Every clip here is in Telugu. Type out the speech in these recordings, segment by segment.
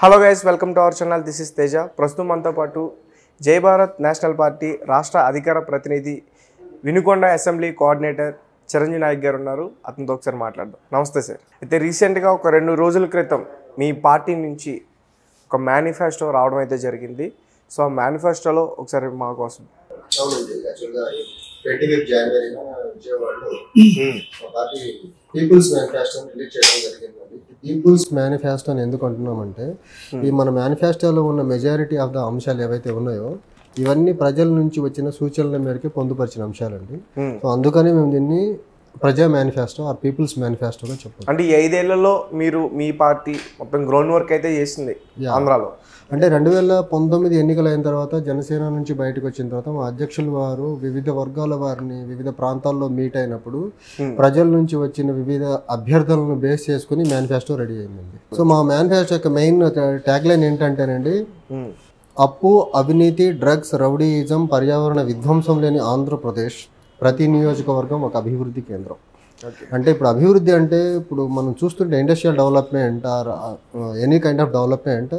Hello guys, welcome to our channel. This is Teja. ప్రస్తుతం మనతో పాటు జై భారత్ నేషనల్ పార్టీ రాష్ట్ర అధికార ప్రతినిధి, వినుకొండ అసెంబ్లీ కోఆర్డినేటర్ చిరంజీవి నాయక్ గారు ఉన్నారు. అతనితో ఒకసారి మాట్లాడదాం. నమస్తే సార్. అయితే రీసెంట్గా ఒక 2 రోజుల క్రితం మీ పార్టీ నుంచి ఒక మేనిఫెస్టో రావడం అయితే జరిగింది. సో ఆ మేనిఫెస్టోలో ఒకసారి మా కోసం. అవునండి, యాక్చువల్గా 25 జనవరిన విజయవాడలో పార్టీ పీపుల్స్ మేనిఫెస్టోని రిలీజ్ చేయడం జరిగిందండి. పీపుల్స్ మేనిఫెస్టో అని ఎందుకు అంటున్నామంటే, ఈ మన మేనిఫెస్టోలో ఉన్న మెజారిటీ ఆఫ్ ద అంశాలు ఏవైతే ఉన్నాయో ఇవన్నీ ప్రజల నుంచి వచ్చిన సూచనల మేరకు పొందుపరిచిన అంశాలండి. సో అందుకని మేము దీన్ని ప్రజా మేనిఫెస్టో ఆర్ పీపుల్స్ మేనిఫెస్టోగా చెప్పాలి. అంటే ఈ 5 ఏళ్లలో మీరు మీ పార్టీ మొత్తం గ్రౌండ్ వర్క్ అయితే చేసింది ఆంధ్రాలో. అంటే 2019 ఎన్నికలైన తర్వాత జనసేన నుంచి బయటకు వచ్చిన తర్వాత మా అధ్యక్షులు వారు వివిధ వర్గాల వారిని వివిధ ప్రాంతాల్లో మీట్ అయినప్పుడు ప్రజల నుంచి వచ్చిన వివిధ అభ్యర్థులను బేస్ చేసుకుని మేనిఫెస్టో రెడీ అయిందండి. సో మా మేనిఫెస్టో యొక్క మెయిన్ ట్యాగ్ లైన్ ఏంటంటేనండి, అప్పు, అవినీతి, డ్రగ్స్, రౌడీయిజం, పర్యావరణ విధ్వంసం లేని ఆంధ్రప్రదేశ్, ప్రతి నియోజకవర్గం ఒక అభివృద్ధి కేంద్రం. అంటే ఇప్పుడు అభివృద్ధి అంటే ఇప్పుడు మనం చూస్తుంటే industrial development or any kind of development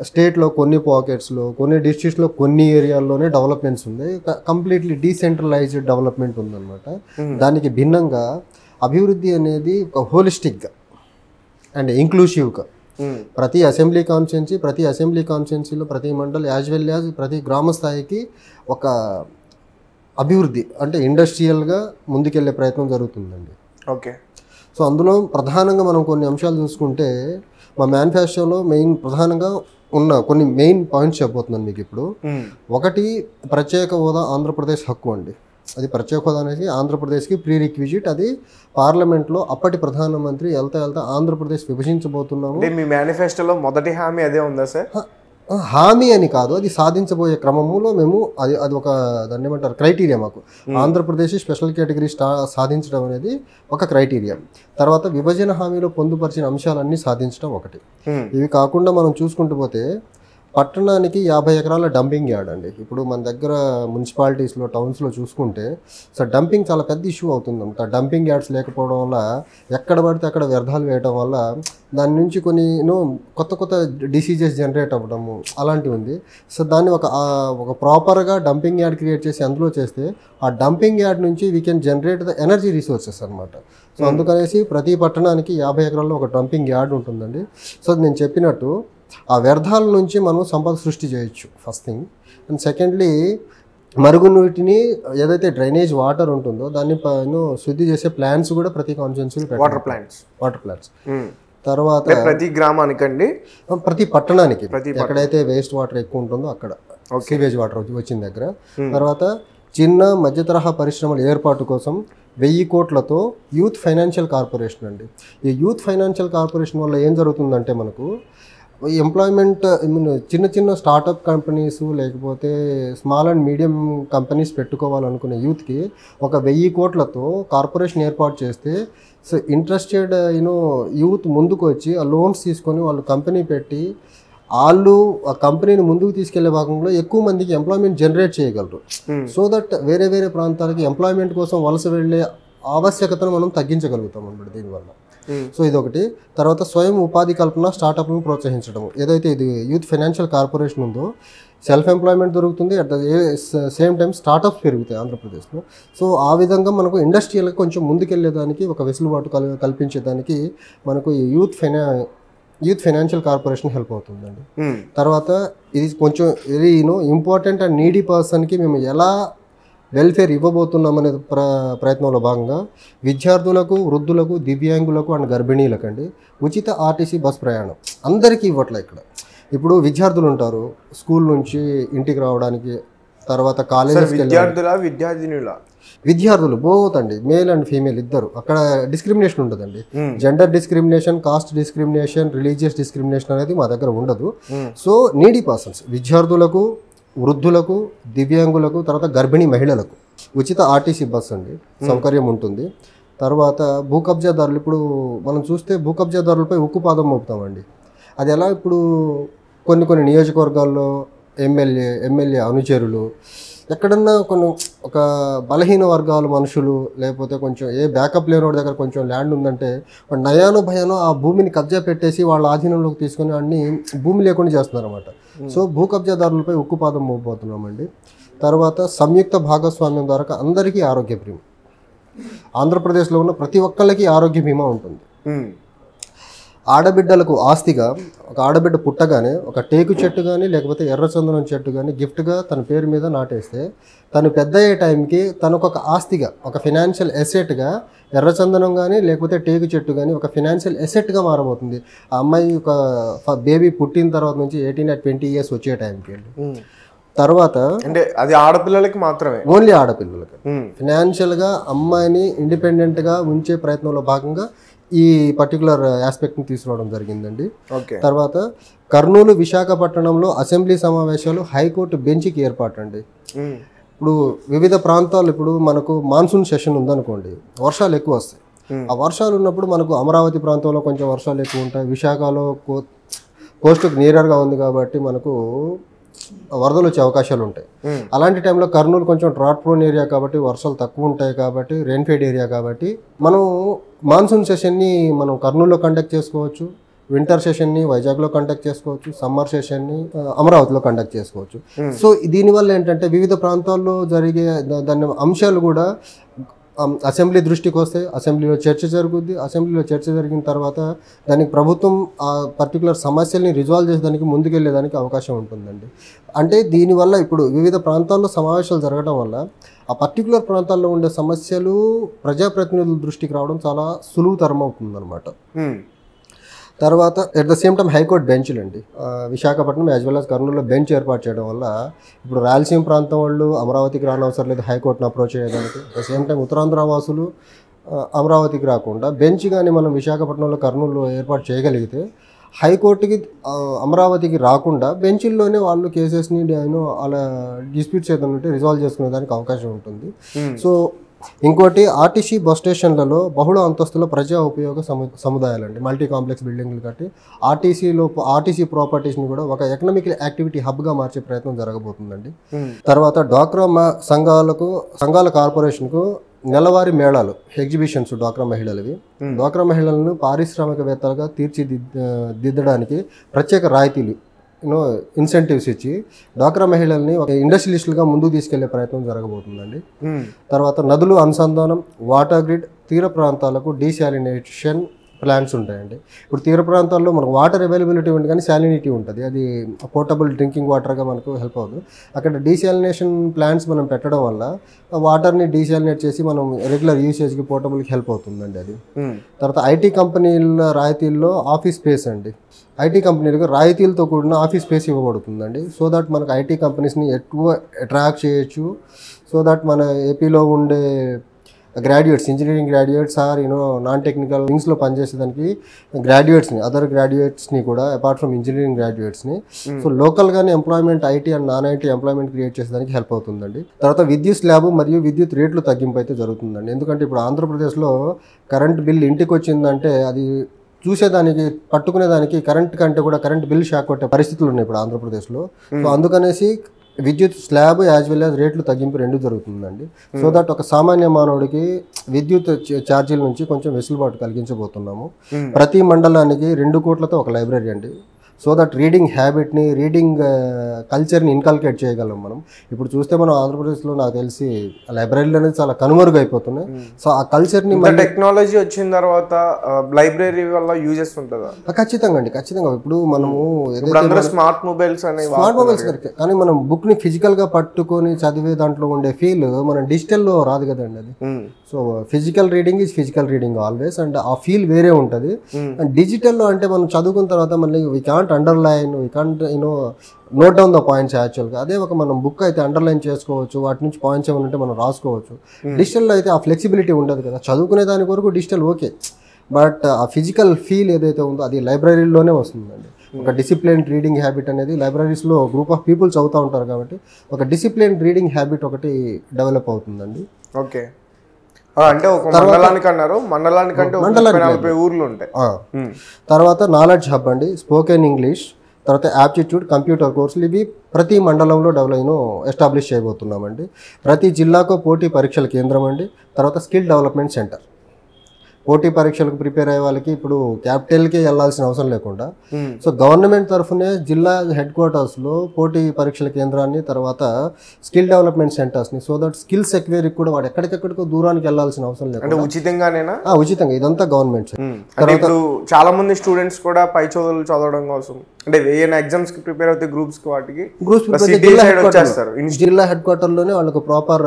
స్టేట్లో కొన్ని పాకెట్స్లో, కొన్ని డిస్ట్రిక్ట్స్లో, కొన్ని ఏరియాల్లోనే డెవలప్మెంట్స్ ఉంది. కంప్లీట్లీ డీసెంట్రలైజ్డ్ డెవలప్మెంట్ ఉందన్నమాట. దానికి భిన్నంగా అభివృద్ధి అనేది ఒక హోలిస్టిక్గా అండ్ ఇంక్లూసివ్గా ప్రతి అసెంబ్లీ కాన్స్టిట్యున్సీలో ప్రతి మండల్ యాజ్ వెల్ యాజ్ ప్రతి గ్రామ స్థాయికి ఒక అభివృద్ధి అంటే ఇండస్ట్రియల్గా ముందుకెళ్లే ప్రయత్నం జరుగుతుందండి. ఓకే. సో అందులో ప్రధానంగా మనం కొన్ని అంశాలు చూసుకుంటే మా మేనిఫెస్టోలో ప్రధానంగా ఉన్న కొన్ని మెయిన్ పాయింట్స్ చెప్పబోతున్నాను మీకు ఇప్పుడు. ఒకటి, ప్రత్యేక హోదా ఆంధ్రప్రదేశ్ హక్కు అండి. అది ప్రత్యేక హోదా అనేది ఆంధ్రప్రదేశ్కి ప్రీ రిక్విజిట్. అది పార్లమెంట్లో అప్పటి ప్రధానమంత్రి వెళ్తా ఆంధ్రప్రదేశ్ విభజించబోతున్నాము. మీ మేనిఫెస్టోలో మొదటి హామీ అదే ఉందా సార్? హామీ అని కాదు, అది సాధించబోయే క్రమంలో మేము అది ఒక దాన్ని ఏమంటారు క్రైటీరియా. మాకు ఆంధ్రప్రదేశ్ స్పెషల్ కేటగిరీ సాధించడం అనేది ఒక క్రైటీరియా. తర్వాత విభజన హామీలో పొందుపరిచిన అంశాలన్నీ సాధించడం ఒకటి. ఇవి కాకుండా మనం చూసుకుంటూ పోతే పట్టణానికి 50 ఎకరాల డంపింగ్ యార్డ్ అండి. ఇప్పుడు మన దగ్గర మున్సిపాలిటీస్లో, టౌన్స్లో చూసుకుంటే సో డంపింగ్ చాలా పెద్ద ఇష్యూ అవుతుందంట. డంపింగ్ యార్డ్స్ లేకపోవడం వల్ల ఎక్కడ పడితే అక్కడ వ్యర్థాలు వేయడం వల్ల దాని నుంచి కొన్ని కొత్త డిసీజెస్ జనరేట్ అవ్వడము అలాంటివి ఉంది. సో దాన్ని ఒక ప్రాపర్గా డంపింగ్ యార్డ్ క్రియేట్ చేసి అందులో చేస్తే ఆ డంపింగ్ యార్డ్ నుంచి we can generate the energy resources అనమాట. సో అందుకనేసి ప్రతి పట్టణానికి 50 ఎకరాల్లో ఒక డంపింగ్ యార్డ్ ఉంటుందండి. సో నేను చెప్పినట్టు ఆ వ్యర్థాల నుంచి మనం సంపద సృష్టి చేయొచ్చు, ఫస్ట్ థింగ్. అండ్ సెకండ్లీ, మరుగునీటిని ఏదైతే డ్రైనేజ్ వాటర్ ఉంటుందో దాన్ని శుద్ధి చేసే ప్లాంట్స్ కూడా ప్రతి కాన్స్టిట్యున్సీలో వాటర్ ప్లాంట్స్. తర్వాత ప్రతి గ్రామానికండి, ప్రతి పట్టణానికి ఎక్కడైతే వేస్ట్ వాటర్ ఎక్కువ ఉంటుందో అక్కడ సీవేజ్ వాటర్ వచ్చిన దగ్గర. తర్వాత చిన్న మధ్య తరహా పరిశ్రమల ఏర్పాటు కోసం 1000 కోట్లతో యూత్ ఫైనాన్షియల్ కార్పొరేషన్ అండి. ఈ యూత్ ఫైనాన్షియల్ కార్పొరేషన్ వల్ల ఏం జరుగుతుందంటే మనకు ఎంప్లాయ్మెంట్ చిన్న స్టార్టప్ కంపెనీస్ లేకపోతే స్మాల్ అండ్ మీడియం కంపెనీస్ పెట్టుకోవాలనుకునే యూత్కి ఒక 1000 కోట్లతో కార్పొరేషన్ ఏర్పాటు చేస్తే సో ఇంట్రెస్టెడ్ యూత్ ముందుకు వచ్చి ఆ లోన్స్ తీసుకొని వాళ్ళు కంపెనీ పెట్టి వాళ్ళు ఆ కంపెనీని ముందుకు తీసుకెళ్లే భాగంలో ఎక్కువ మందికి ఎంప్లాయ్మెంట్ జనరేట్ చేయగలరు. సో దట్ వేరే ప్రాంతాలకి ఎంప్లాయ్మెంట్ కోసం వలస వెళ్ళే ఆవశ్యకతను మనం తగ్గించగలుగుతాం అన్నమాట దీనివల్ల. సో ఇదొకటి. తర్వాత స్వయం ఉపాధి కల్పన, స్టార్టప్లను ప్రోత్సహించడం. ఏదైతే ఇది యూత్ ఫైనాన్షియల్ కార్పొరేషన్ ఉందో సెల్ఫ్ ఎంప్లాయ్మెంట్ దొరుకుతుంది, at the same time startups పెరుగుతాయి ఆంధ్రప్రదేశ్లో. సో ఆ విధంగా మనకు ఇండస్ట్రియల్గా కొంచెం ముందుకెళ్లేదానికి ఒక వెసులుబాటు కల్పించేదానికి మనకు ఈ యూత్ ఫైనాన్షియల్ కార్పొరేషన్ హెల్ప్ అవుతుందండి. తర్వాత ఇది కొంచెం వెరీ ఇంపార్టెంట్ అండ్ నీడీ పర్సన్కి మేము ఎలా వెల్ఫేర్ ఇవ్వబోతున్నాం అనే ప్రయత్నంలో భాగంగా విద్యార్థులకు, వృద్ధులకు, దివ్యాంగులకు అండ్ గర్భిణీలకు అండి ఉచిత ఆర్టీసీ బస్ ప్రయాణం అందరికీ ఇవ్వట్లే. ఇక్కడ ఇప్పుడు విద్యార్థులు ఉంటారు స్కూల్ నుంచి ఇంటికి రావడానికి, తర్వాత కాలేజెస్ విద్యార్థులు బోత్ అండి, మేల్ అండ్ ఫీమేల్ ఇద్దరు. అక్కడ డిస్క్రిమినేషన్ ఉండదండి. Gender discrimination, cost discrimination, religious discrimination అనేది మా దగ్గర ఉండదు. సో నీడీ పర్సన్స్, విద్యార్థులకు, వృద్ధులకు, దివ్యాంగులకు, తర్వాత గర్భిణీ మహిళలకు ఉచిత ఆర్టీసీ బస్ అండి సౌకర్యం ఉంటుంది. తర్వాత భూ కబ్జాదారులు, ఇప్పుడు మనం చూస్తే భూ కబ్జాదారులపై ఉక్కుపాదం మోపుతామండి. అది ఎలా, ఇప్పుడు కొన్ని నియోజకవర్గాల్లో ఎమ్మెల్యే అనుచరులు ఎక్కడన్నా కొన్ని ఒక బలహీన వర్గాల మనుషులు లేకపోతే కొంచెం ఏ బ్యాకప్ లేని వాడి దగ్గర కొంచెం ల్యాండ్ ఉందంటే వాడు నయానో భయానో ఆ భూమిని కబ్జా పెట్టేసి వాళ్ళ ఆధీనంలోకి తీసుకొని అన్ని భూమి లేకుండా చేస్తున్నారు అనమాట. సో భూ కబ్జాదారులపై ఉక్కుపాదం మోపబోతున్నామండి. తర్వాత సంయుక్త భాగస్వామ్యం ద్వారా అందరికీ ఆరోగ్య బీమా. ఆంధ్రప్రదేశ్లో ఉన్న ప్రతి ఒక్కళ్ళకి ఆరోగ్య బీమా ఉంటుంది. ఆడబిడ్డలకు ఆస్తిగా ఒక ఆడబిడ్డ పుట్టగానే ఒక టేకు చెట్టు కానీ లేకపోతే ఎర్రచందనం చెట్టు కానీ గిఫ్ట్గా తన పేరు మీద నాటేస్తే తను పెద్ద అయ్యే టైంకి తనకు ఒక ఆస్తిగా ఒక ఫినాన్షియల్ ఎసెట్గా ఎర్రచందనం కానీ లేకపోతే టేకు చెట్టు కానీ ఒక ఫినాన్షియల్ ఎసెట్గా మారబోతుంది. ఆ అమ్మాయి ఒక బేబీ పుట్టిన తర్వాత నుంచి 18 20 years వచ్చే టైంకి వెళ్ళి తర్వాత అంటే అది ఆడపిల్లలకి మాత్రమే, ఓన్లీ ఆడపిల్లలకి ఫినాన్షియల్గా అమ్మాయిని ఇండిపెండెంట్గా ఉంచే ప్రయత్నంలో భాగంగా ఈ పర్టికులర్ ఆస్పెక్ట్ని తీసుకురావడం జరిగిందండి. తర్వాత కర్నూలు విశాఖపట్నంలో అసెంబ్లీ సమావేశాలు హైకోర్టు బెంచ్కి ఏర్పాటు అండి. ఇప్పుడు వివిధ ప్రాంతాలు ఇప్పుడు మనకు మాన్సూన్ సెషన్ ఉందనుకోండి, వర్షాలు ఎక్కువ వస్తాయి. ఆ వర్షాలు ఉన్నప్పుడు మనకు అమరావతి ప్రాంతంలో కొంచెం వర్షాలు ఎక్కువ ఉంటాయి. విశాఖలో కోస్టుకు నియర్గా ఉంది కాబట్టి మనకు వరదలు వచ్చే అవకాశాలు ఉంటాయి. అలాంటి టైంలో కర్నూలు కొంచెం డ్రాట్ ప్రోన్ ఏరియా కాబట్టి వర్షాలు తక్కువ ఉంటాయి కాబట్టి రెయిన్ఫెడ్ ఏరియా కాబట్టి మనం మాన్సూన్ సెషన్ని మనం కర్నూలులో కండక్ట్ చేసుకోవచ్చు, వింటర్ సెషన్ని వైజాగ్లో కండక్ట్ చేసుకోవచ్చు, సమ్మర్ సెషన్ని అమరావతిలో కండక్ట్ చేసుకోవచ్చు. సో దీనివల్ల ఏంటంటే వివిధ ప్రాంతాల్లో జరిగే దాని అంశాలు కూడా అసెంబ్లీ దృష్టికి వస్తే అసెంబ్లీలో చర్చ జరుగుద్ది. అసెంబ్లీలో చర్చ జరిగిన తర్వాత దానికి ప్రభుత్వం ఆ పర్టికులర్ సమస్యల్ని రిజాల్వ్ చేసేదానికి ముందుకెళ్ళేదానికి అవకాశం ఉంటుందండి. అంటే దీనివల్ల ఇప్పుడు వివిధ ప్రాంతాల్లో సమావేశాలు జరగడం వల్ల ఆ పర్టికులర్ ప్రాంతాల్లో ఉండే సమస్యలు ప్రజాప్రతినిధుల దృష్టికి రావడం చాలా సులువుతరం అవుతుందన్నమాట. తర్వాత at the same time high court బెంచ్లు అండి. విశాఖపట్నం యాజ్ వెల్ యాజ్ కర్నూలులో బెంచ్ ఏర్పాటు చేయడం వల్ల ఇప్పుడు రాయలసీమ ప్రాంతం వాళ్ళు అమరావతికి రానవసరం లేదు హైకోర్టును అప్రోచ్ చేయడానికి. At the same time Uttarandhra వాసులు అమరావతికి రాకుండా బెంచ్ కానీ మనం విశాఖపట్నంలో కర్నూలులో ఏర్పాటు చేయగలిగితే హైకోర్టుకి అమరావతికి రాకుండా బెంచ్ల్లోనే వాళ్ళు కేసెస్ని అలా డిస్ప్యూట్స్ ఏదైనా ఉంటే రిజాల్వ్ చేసుకునే దానికి అవకాశం ఉంటుంది. సో ఇంకోటి ఆర్టీసీ బస్ స్టేషన్లలో బహుళ అంతస్తుల ప్రజా ఉపయోగ సముదాయాలండి, మల్టీ కాంప్లెక్స్ బిల్డింగ్లు కట్టి ఆర్టీసీ ప్రాపర్టీస్ని కూడా ఒక ఎకనామికల్ యాక్టివిటీ హబ్గా మార్చే ప్రయత్నం జరగబోతుందండి. తర్వాత డ్వాక్రా సంఘాల కార్పొరేషన్కు నెలవారీ మేళాలు ఎగ్జిబిషన్స్ డ్వాక్రా మహిళలవి. డ్వాక్రా మహిళలను పారిశ్రామికవేత్తలుగా తీర్చిదిద్దడానికి ప్రత్యేక రాయితీలు ఇన్సెంటివ్స్ ఇచ్చి డ్వాక్రా మహిళల్ని ఒక ఇండస్ట్రియలిస్టులుగా ముందుకు తీసుకెళ్లే ప్రయత్నం జరగబోతుందండి. తర్వాత నదులు అనుసంధానం, వాటర్ గ్రిడ్, తీర ప్రాంతాలకు డీశాలినేషన్ ప్లాన్స్ ఉంటాయండి. ఇప్పుడు తీర ప్రాంతాల్లో మనకు వాటర్ అవైలబిలిటీ ఉంటుంది కానీ శాలినిటీ ఉంటుంది, అది పోర్టబుల్ డ్రింకింగ్ వాటర్గా మనకు హెల్ప్ అవుతుంది. అక్కడ డీశాలినేషన్ ప్లాంట్స్ మనం పెట్టడం వల్ల వాటర్ని డీశాలినేట్ చేసి మనం రెగ్యులర్ యూసేజ్కి పోర్టబుల్కి హెల్ప్ అవుతుందండి అది. తర్వాత ఐటీ కంపెనీల రాయితీల్లో ఆఫీస్ స్పేస్ అండి. ఐటీ కంపెనీలకు రాయితీలతో కూడిన ఆఫీస్ స్పేస్ ఇవ్వబడుతుందండి. సో దట్ మనకు ఐటీ కంపెనీస్ని ఎక్కువ అట్రాక్ట్ చేయొచ్చు. సో దట్ మన ఏపీలో ఉండే graduates, engineering graduates or non technical వింగ్స్లో పనిచేసేదానికి గ్రాడ్యుయేట్స్ని, అదర్ గ్రాడ్యుయేట్స్ని కూడా అపార్ట్ ఫ్రమ్ ఇంజనీరింగ్ గ్రాడ్యుయేట్స్ని సో లోకల్గానే employment IT and non IT employment create చేసేదానికి హెల్ప్ అవుతుందండి. తర్వాత విద్యుత్ స్లాబ్ మరియు విద్యుత్ రేట్లు తగ్గింపు అయితే జరుగుతుందండి. ఎందుకంటే ఇప్పుడు ఆంధ్రప్రదేశ్లో కరెంట్ బిల్ ఇంటికి వచ్చిందంటే అది చూసేదానికి పట్టుకునేదానికి కరెంట్ కంటే కూడా కరెంట్ బిల్ షాక్ కొట్టే పరిస్థితులు ఉన్నాయి ఇప్పుడు ఆంధ్రప్రదేశ్లో. సో అందుకనేసి విద్యుత్ స్లాబ్ యాజ్ వెల్ యాజ్ రేట్లు తగ్గింపు రెండు జరుగుతుందండి. సో దట్ ఒక సామాన్య మానవుడికి విద్యుత్ ఛార్జీల నుంచి కొంచెం వెసులుబాటు కలిగించబోతున్నాము. ప్రతి మండలానికి 2 కోట్లతో ఒక లైబ్రరీ అండి. సో దట్ రీడింగ్ హ్యాబిట్ని, రీడింగ్ కల్చర్ని ఇన్కల్కేట్ చేయగలం మనం. ఇప్పుడు చూస్తే మనం ఆంధ్రప్రదేశ్లో నాకు తెలిసి లైబ్రరీలు అనేది చాలా కనుమరుగైపోతున్నాయి. సో ఆ కల్చర్ని టెక్నాలజీ వచ్చిన తర్వాత లైబ్రరీ వల్ల యూజెస్ ఉంటుందా? ఖచ్చితంగా అండి, ఖచ్చితంగా. ఇప్పుడు మనము స్మార్ట్ మొబైల్స్ కరెక్ట్, కానీ మనం బుక్ని ఫిజికల్గా పట్టుకొని చదివే దాంట్లో ఉండే ఫీల్ మనం డిజిటల్లో రాదు కదండి అది. So physical reading is physical reading always, and ఆ ఫీల్ వేరే ఉంటుంది. అండ్ డిజిటల్లో అంటే మనం చదువుకున్న తర్వాత మళ్ళీ we can't underline, we can't note down the points యాక్చువల్గా. అదే ఒక మనం బుక్ అయితే అండర్లైన్ చేసుకోవచ్చు, వాటి నుంచి పాయింట్స్ ఏమైనా ఉంటే మనం రాసుకోవచ్చు. డిజిటల్లో అయితే ఆ ఫ్లెక్సిబిలిటీ ఉండదు కదా. చదువుకునే దాని వరకు డిజిటల్ ఓకే, బట్ ఆ ఫిజికల్ ఫీల్ ఏదైతే ఉందో అది లైబ్రరీలోనే వస్తుందండి. ఒక డిసిప్లిన్ రీడింగ్ హ్యాబిట్ అనేది లైబ్రరీస్లో గ్రూప్ ఆఫ్ పీపుల్ చదువుతూ ఉంటారు కాబట్టి ఒక డిసిప్లిన్ రీడింగ్ హ్యాబిట్ ఒకటి డెవలప్ అవుతుందండి. ఓకే, అంటే ఒక మండలానికి అన్నారు, మండలానికంటే 40 ఊర్లు ఉంటాయి. తర్వాత నాలెడ్జ్ హబ్ అండి, స్పోకెన్ ఇంగ్లీష్, తర్వాత యాప్టిట్యూడ్ కంప్యూటర్ కోర్సులు ఇవి ప్రతి మండలంలో ఎస్టాబ్లిష్ చేయబోతున్నామండి. ప్రతి జిల్లాకు పోటీ పరీక్షల కేంద్రం అండి. తర్వాత స్కిల్ డెవలప్మెంట్ సెంటర్. పోటీ పరీక్షలకు ప్రిపేర్ అయ్యే వాళ్ళకి ఇప్పుడు క్యాపిటల్కి వెళ్ళాల్సిన అవసరం లేకుండా సో గవర్నమెంట్ తరఫునే జిల్లా హెడ్ క్వార్టర్స్లో పోటీ పరీక్షల కేంద్రాన్ని, తర్వాత స్కిల్ డెవలప్మెంట్ సెంటర్స్ని, సో దట్ స్కిల్స్ ఎక్వేరీకి కూడా వాడు ఎక్కడికెక్కడికో దూరానికి వెళ్ళాల్సిన అవసరం లేదు. ఉచితంగానేనా? ఉచితంగా, ఇదంతా గవర్నమెంట్. ఇప్పుడు చాలా మంది స్టూడెంట్స్ కూడా పై చదువులు చదవడం కోసం అంటే ఏదైనా ఎగ్జామ్స్ కి ప్రిపేర్ అవుతే గ్రూప్స్ జిల్లా హెడ్ క్వార్టర్లోనే వాళ్ళకు ప్రాపర్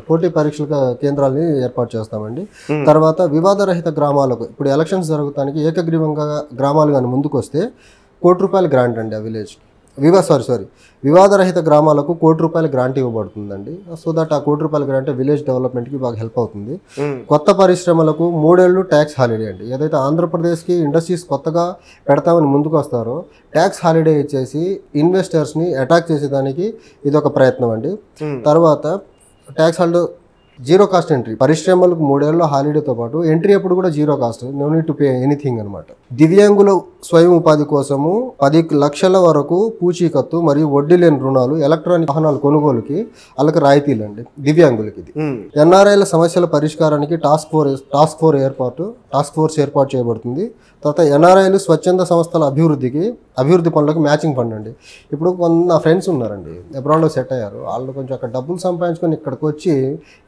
పోటీ పరీక్షల కేంద్రాలని ఏర్పాటు చేస్తామండి. తర్వాత వివాదరహిత గ్రామాలకు ఇప్పుడు ఎలక్షన్స్ జరుగుతానికి ఏకగ్రీవంగా గ్రామాలు కానీ ముందుకు వస్తే ₹1,00,00,000 గ్రాంట్ అండి. ఆ విలేజ్ వివాదరహిత గ్రామాలకు ₹1,00,00,000 గ్రాంట్ ఇవ్వబడుతుందండి. సో దట్ ఆ ₹1,00,00,000 గ్రాంట్ విలేజ్ డెవలప్మెంట్కి బాగా హెల్ప్ అవుతుంది. కొత్త పరిశ్రమలకు 3 ఏళ్ళు ట్యాక్స్ హాలిడే అండి. ఏదైతే ఆంధ్రప్రదేశ్కి ఇండస్ట్రీస్ కొత్తగా పెడతామని ముందుకు వస్తారో ట్యాక్స్ హాలిడే ఇచ్చేసి ఇన్వెస్టర్స్ని అటాక్ చేసేదానికి ఇది ఒక ప్రయత్నం అండి. తర్వాత tax holiday zero cost entry, పరిశ్రమలకు 3 ఏళ్ళ హాలిడేతో పాటు ఎంట్రీ అప్పుడు కూడా zero cost, no need to pay anything అనమాట. దివ్యాంగుల స్వయం ఉపాధి కోసము 10 లక్షల వరకు పూచీకత్తు మరియు వడ్డీ లేని రుణాలు, ఎలక్ట్రానిక్ వాహనాల కొనుగోలుకి వాళ్ళకి రాయితీలు అండి దివ్యాంగులకి. ఇది ఎన్ఆర్ఐల సమస్యల పరిష్కారానికి టాస్క్ ఫోర్స్ ఏర్పాటు చేయబడుతుంది. తర్వాత ఎన్ఆర్ఐలు స్వచ్ఛంద సంస్థల అభివృద్ధి పనులకు మ్యాచింగ్ ఫండ్ అండి. ఇప్పుడు నా ఫ్రెండ్స్ ఉన్నారండి, అబ్రాడ్లో సెట్ అయ్యారు. వాళ్ళు కొంచెం అక్కడ డబ్బులు సంపాదించుకొని ఇక్కడికి వచ్చి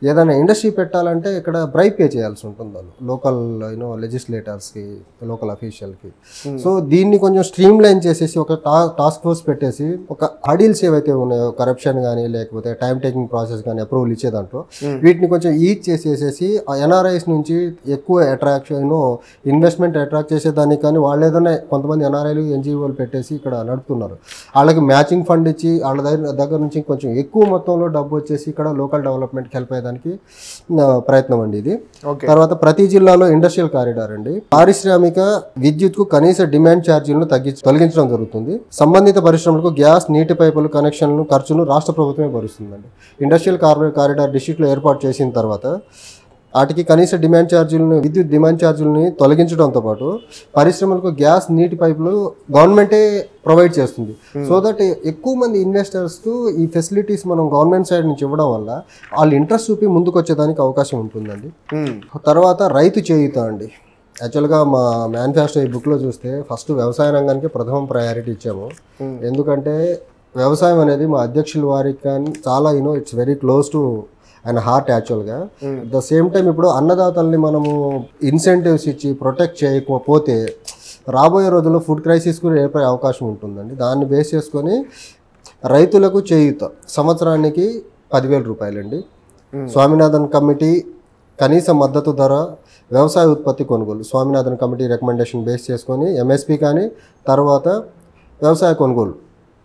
ఏదైనా ఇండస్ట్రీ పెట్టాలంటే ఇక్కడ బ్రైబ్ పే చేయాల్సి ఉంటుంది వాళ్ళు, లోకల్ లెజిస్లేటర్స్కి, లోకల్ అఫీషియల్కి. సో దీన్ని కొంచెం స్ట్రీమ్ లైన్ చేసేసి ఒక టాస్క్ ఫోర్స్ పెట్టేసి ఒక హడీల్స్ ఏవైతే ఉన్నాయో కరప్షన్ కానీ లేకపోతే టైం టేకింగ్ ప్రాసెస్ కానీ అప్రూవల్ ఇచ్చే దాంట్లో వీటిని కొంచెం ఈజ్ చేసేసేసి ఆ ఎన్ఆర్ఐస్ నుంచి ఎక్కువ ఇన్వెస్ట్మెంట్ అట్రాక్ట్ చేసేదానికి కానీ వాళ్ళు ఏదైనా కొంతమంది ఎన్ఆర్ఐలు ఎన్జిఓలు పెట్టేసి ఇక్కడ నడుపుతున్నారు. వాళ్ళకి మ్యాచింగ్ ఫండ్ ఇచ్చి వాళ్ళ దగ్గర నుంచి కొంచెం ఎక్కువ మొత్తంలో డబ్బు వచ్చేసి ఇక్కడ లోకల్ డెవలప్మెంట్కి హెల్ప్ అయ్యేదానికి ప్రయత్నం అండి ఇది. తర్వాత ప్రతి జిల్లాలో ఇండస్ట్రియల్ కారిడార్ అండి. పారిశ్రామిక విద్యుత్కు కనీస డిమాండ్ ఛార్జీలను తొలగించడం జరుగుతుంది. సంబంధిత పరిశ్రమలకు గ్యాస్, నీటి పైపులు కనెక్షన్లు ఖర్చును రాష్ట్ర ప్రభుత్వమే భరిస్తుందండి. ఇండస్ట్రియల్ కారిడార్ డిస్ట్రిక్ట్లో ఏర్పాటు చేసిన తర్వాత వాటికి కనీస విద్యుత్ డిమాండ్ ఛార్జీలని తొలగించడంతో పాటు పరిశ్రమలకు గ్యాస్, నీటి పైపులు గవర్నమెంటే ప్రొవైడ్ చేస్తుంది. సో దట్ ఎక్కువ మంది ఇన్వెస్టర్స్కు ఈ ఫెసిలిటీస్ మనం గవర్నమెంట్ సైడ్ నుంచి ఇవ్వడం వల్ల వాళ్ళు ఇంట్రెస్ట్ చూపి ముందుకు వచ్చేదానికి అవకాశం ఉంటుందండి. తర్వాత రైతు చేయూత అండి. యాక్చువల్గా మా మేనిఫెస్టో ఈ బుక్లో చూస్తే ఫస్ట్ వ్యవసాయ రంగానికి ప్రథమ ప్రయారిటీ ఇచ్చాము. ఎందుకంటే వ్యవసాయం అనేది మా అధ్యక్షుల వారికి కానీ చాలా ఇట్స్ వెరీ క్లోజ్ టు ఆయన హార్ట్ యాక్చువల్గా. ద సేమ్ టైం ఇప్పుడు అన్నదాతల్ని మనము ఇన్సెంటివ్స్ ఇచ్చి ప్రొటెక్ట్ చేయకపోతే రాబోయే రోజుల్లో ఫుడ్ క్రైసిస్ కూడా ఏర్పడే అవకాశం ఉంటుందండి. దాన్ని బేస్ చేసుకొని రైతులకు చేయూత సంవత్సరానికి ₹10,000 అండి. స్వామినాథన్ కమిటీ కనీస మద్దతు ధర వ్యవసాయ ఉత్పత్తి కొనుగోలు, స్వామినాథన్ కమిటీ రికమెండేషన్ బేస్ చేసుకొని ఎంఎస్పి కానీ తర్వాత వ్యవసాయ కొనుగోలు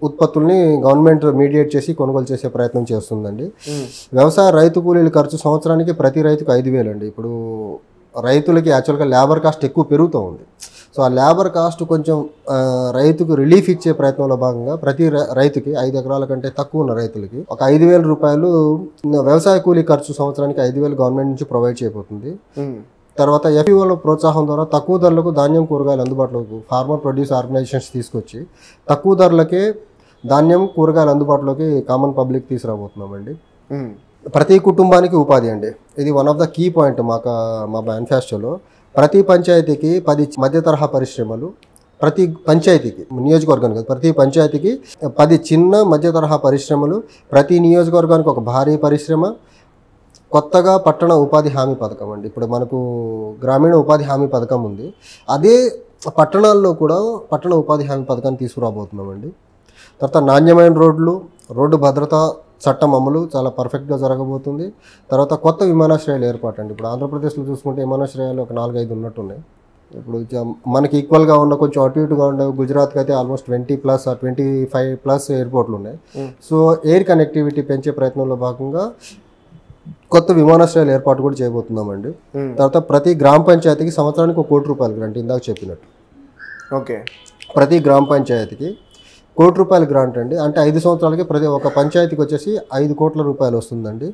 ఉత్పత్తుల్ని గవర్నమెంట్ మీడియేట్ చేసి కొనుగోలు చేసే ప్రయత్నం చేస్తుందండి. వ్యవసాయ రైతు కూలీల ఖర్చు సంవత్సరానికి ప్రతి రైతుకు 5,000 అండి. ఇప్పుడు రైతులకి యాక్చువల్గా లేబర్ కాస్ట్ ఎక్కువ పెరుగుతూ ఉంది. సో ఆ లేబర్ కాస్ట్ కొంచెం రైతుకు రిలీఫ్ ఇచ్చే ప్రయత్నంలో భాగంగా ప్రతి రైతుకి 5 ఎకరాల కంటే తక్కువ ఉన్న రైతులకి ఒక ₹5,000 వ్యవసాయ కూలీ ఖర్చు సంవత్సరానికి 5,000 గవర్నమెంట్ నుంచి ప్రొవైడ్ చేయబోతుంది. తర్వాత ఎఫ్ఈఓల ప్రోత్సాహం ద్వారా తక్కువ ధరలకు ధాన్యం, కూరగాయలు అందుబాటులోకి ఫార్మర్ ప్రొడ్యూస్ ఆర్గనైజేషన్స్ తీసుకొచ్చి తక్కువ ధరలకే ధాన్యం, కూరగాయలు అందుబాటులోకి కామన్ పబ్లిక్ తీసుకురాబోతున్నామండి. ప్రతి కుటుంబానికి ఉపాధి అండి. ఇది one of the key point మా మేనిఫెస్టోలో. ప్రతి పంచాయతీకి 10 మధ్య తరహా పరిశ్రమలు, ప్రతి పంచాయతీకి, నియోజకవర్గానికి కాదు, ప్రతి పంచాయతీకి 10 చిన్న మధ్య తరహా పరిశ్రమలు, ప్రతి నియోజకవర్గానికి ఒక భారీ పరిశ్రమ. కొత్తగా పట్టణ ఉపాధి హామీ పథకం అండి. ఇప్పుడు మనకు గ్రామీణ ఉపాధి హామీ పథకం ఉంది, అదే పట్టణాల్లో కూడా పట్టణ ఉపాధి హామీ పథకాన్ని తీసుకురాబోతున్నామండి. తర్వాత నాణ్యమైన రోడ్డు భద్రతా చట్టం అమలు చాలా పర్ఫెక్ట్గా జరగబోతుంది. తర్వాత కొత్త విమానాశ్రయాలు ఏర్పాటు అండి. ఇప్పుడు ఆంధ్రప్రదేశ్లో చూసుకుంటే విమానాశ్రయాలు ఒక 4-5 ఉన్నట్టున్నాయి. ఇప్పుడు మనకి ఈక్వల్గా ఉన్న కొంచెం అటు ఇటుగా ఉండే గుజరాత్కి అయితే ఆల్మోస్ట్ 20+ or 25+ ఎయిర్పోర్ట్లు ఉన్నాయి. సో ఎయిర్ కనెక్టివిటీ పెంచే ప్రయత్నంలో భాగంగా కొత్త విమానాశ్రయాలు ఏర్పాటు కూడా చేయబోతున్నామండి. తర్వాత ప్రతి గ్రామ పంచాయతీకి సంవత్సరానికి ₹1,00,00,000 గ్రాంట్, ఇందాక చెప్పినట్టు. ఓకే, ప్రతి గ్రామ పంచాయతీకి ₹1,00,00,000 గ్రాంట్ అండి. అంటే 5 సంవత్సరాలకి ఒక పంచాయతీకి వచ్చేసి ₹5 కోట్ల వస్తుందండి.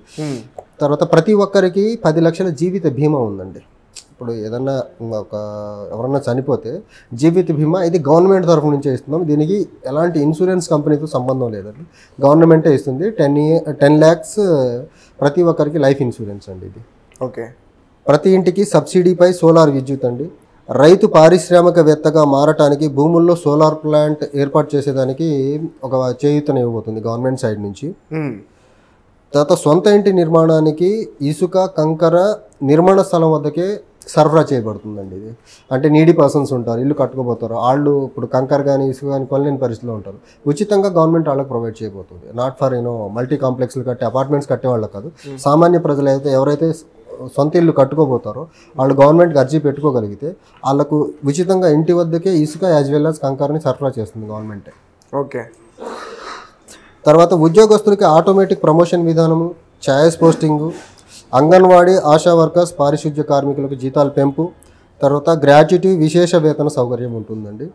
తర్వాత ప్రతి ఒక్కరికి 10 లక్షల జీవిత బీమా ఉందండి. ఇప్పుడు ఏదన్నా ఎవరన్నా చనిపోతే జీవిత బీమా ఇది గవర్నమెంట్ తరఫు నుంచే ఇస్తున్నాం. దీనికి ఎలాంటి ఇన్సూరెన్స్ కంపెనీతో సంబంధం లేదండి, గవర్నమెంటే ఇస్తుంది. 10 lakhs ప్రతి ఒక్కరికి లైఫ్ ఇన్సూరెన్స్ అండి ఇది. ఓకే. ప్రతి ఇంటికి సబ్సిడీపై సోలార్ విద్యుత్ అండి. రైతు పారిశ్రామికవేత్తగా మారటానికి భూముల్లో సోలార్ ప్లాంట్ ఏర్పాటు చేసేదానికి ఒక చేయూతను ఇవ్వబోతుంది గవర్నమెంట్ సైడ్ నుంచి. తర్వాత సొంత ఇంటి నిర్మాణానికి ఇసుక కంకర నిర్మాణ స్థలం వద్దకే సరఫరా చేయబడుతుందండి ఇది. అంటే నీడీ పర్సన్స్ ఉంటారు, ఇల్లు కట్టుకోబోతారు, వాళ్ళు ఇప్పుడు కంకర కానీ ఇసుక కానీ కొనలేని పరిస్థితిలో ఉంటారు, ఉచితంగా గవర్నమెంట్ వాళ్ళకి ప్రొవైడ్ చేయబోతుంది. నాట్ ఫర్ మల్టీ కాంప్లెక్స్లు కట్టే అపార్ట్మెంట్స్ కట్టే వాళ్ళకి కాదు, సామాన్య ప్రజలు అయితే ఎవరైతే సొంత ఇల్లు కట్టుకోబోతారో వాళ్ళు గవర్నమెంట్కి అర్జీ పెట్టుకోగలిగితే వాళ్ళకు ఉచితంగా ఇంటి వద్దకే ఇసుక యాజ్ వెల్ యాజ్ కంకరని సరఫరా చేస్తుంది గవర్నమెంటే. ఓకే. తర్వాత ఉద్యోగస్తులకి ఆటోమేటిక్ ప్రమోషన్ విధానము, choice posting, anganwadi ASHA workers పారిశుద్ధ్య కార్మికులకు జీతాల పెంపు, తర్వాత గ్రాట్యుటీ విశేష వేతన సౌకర్యం ఉంటుందండి.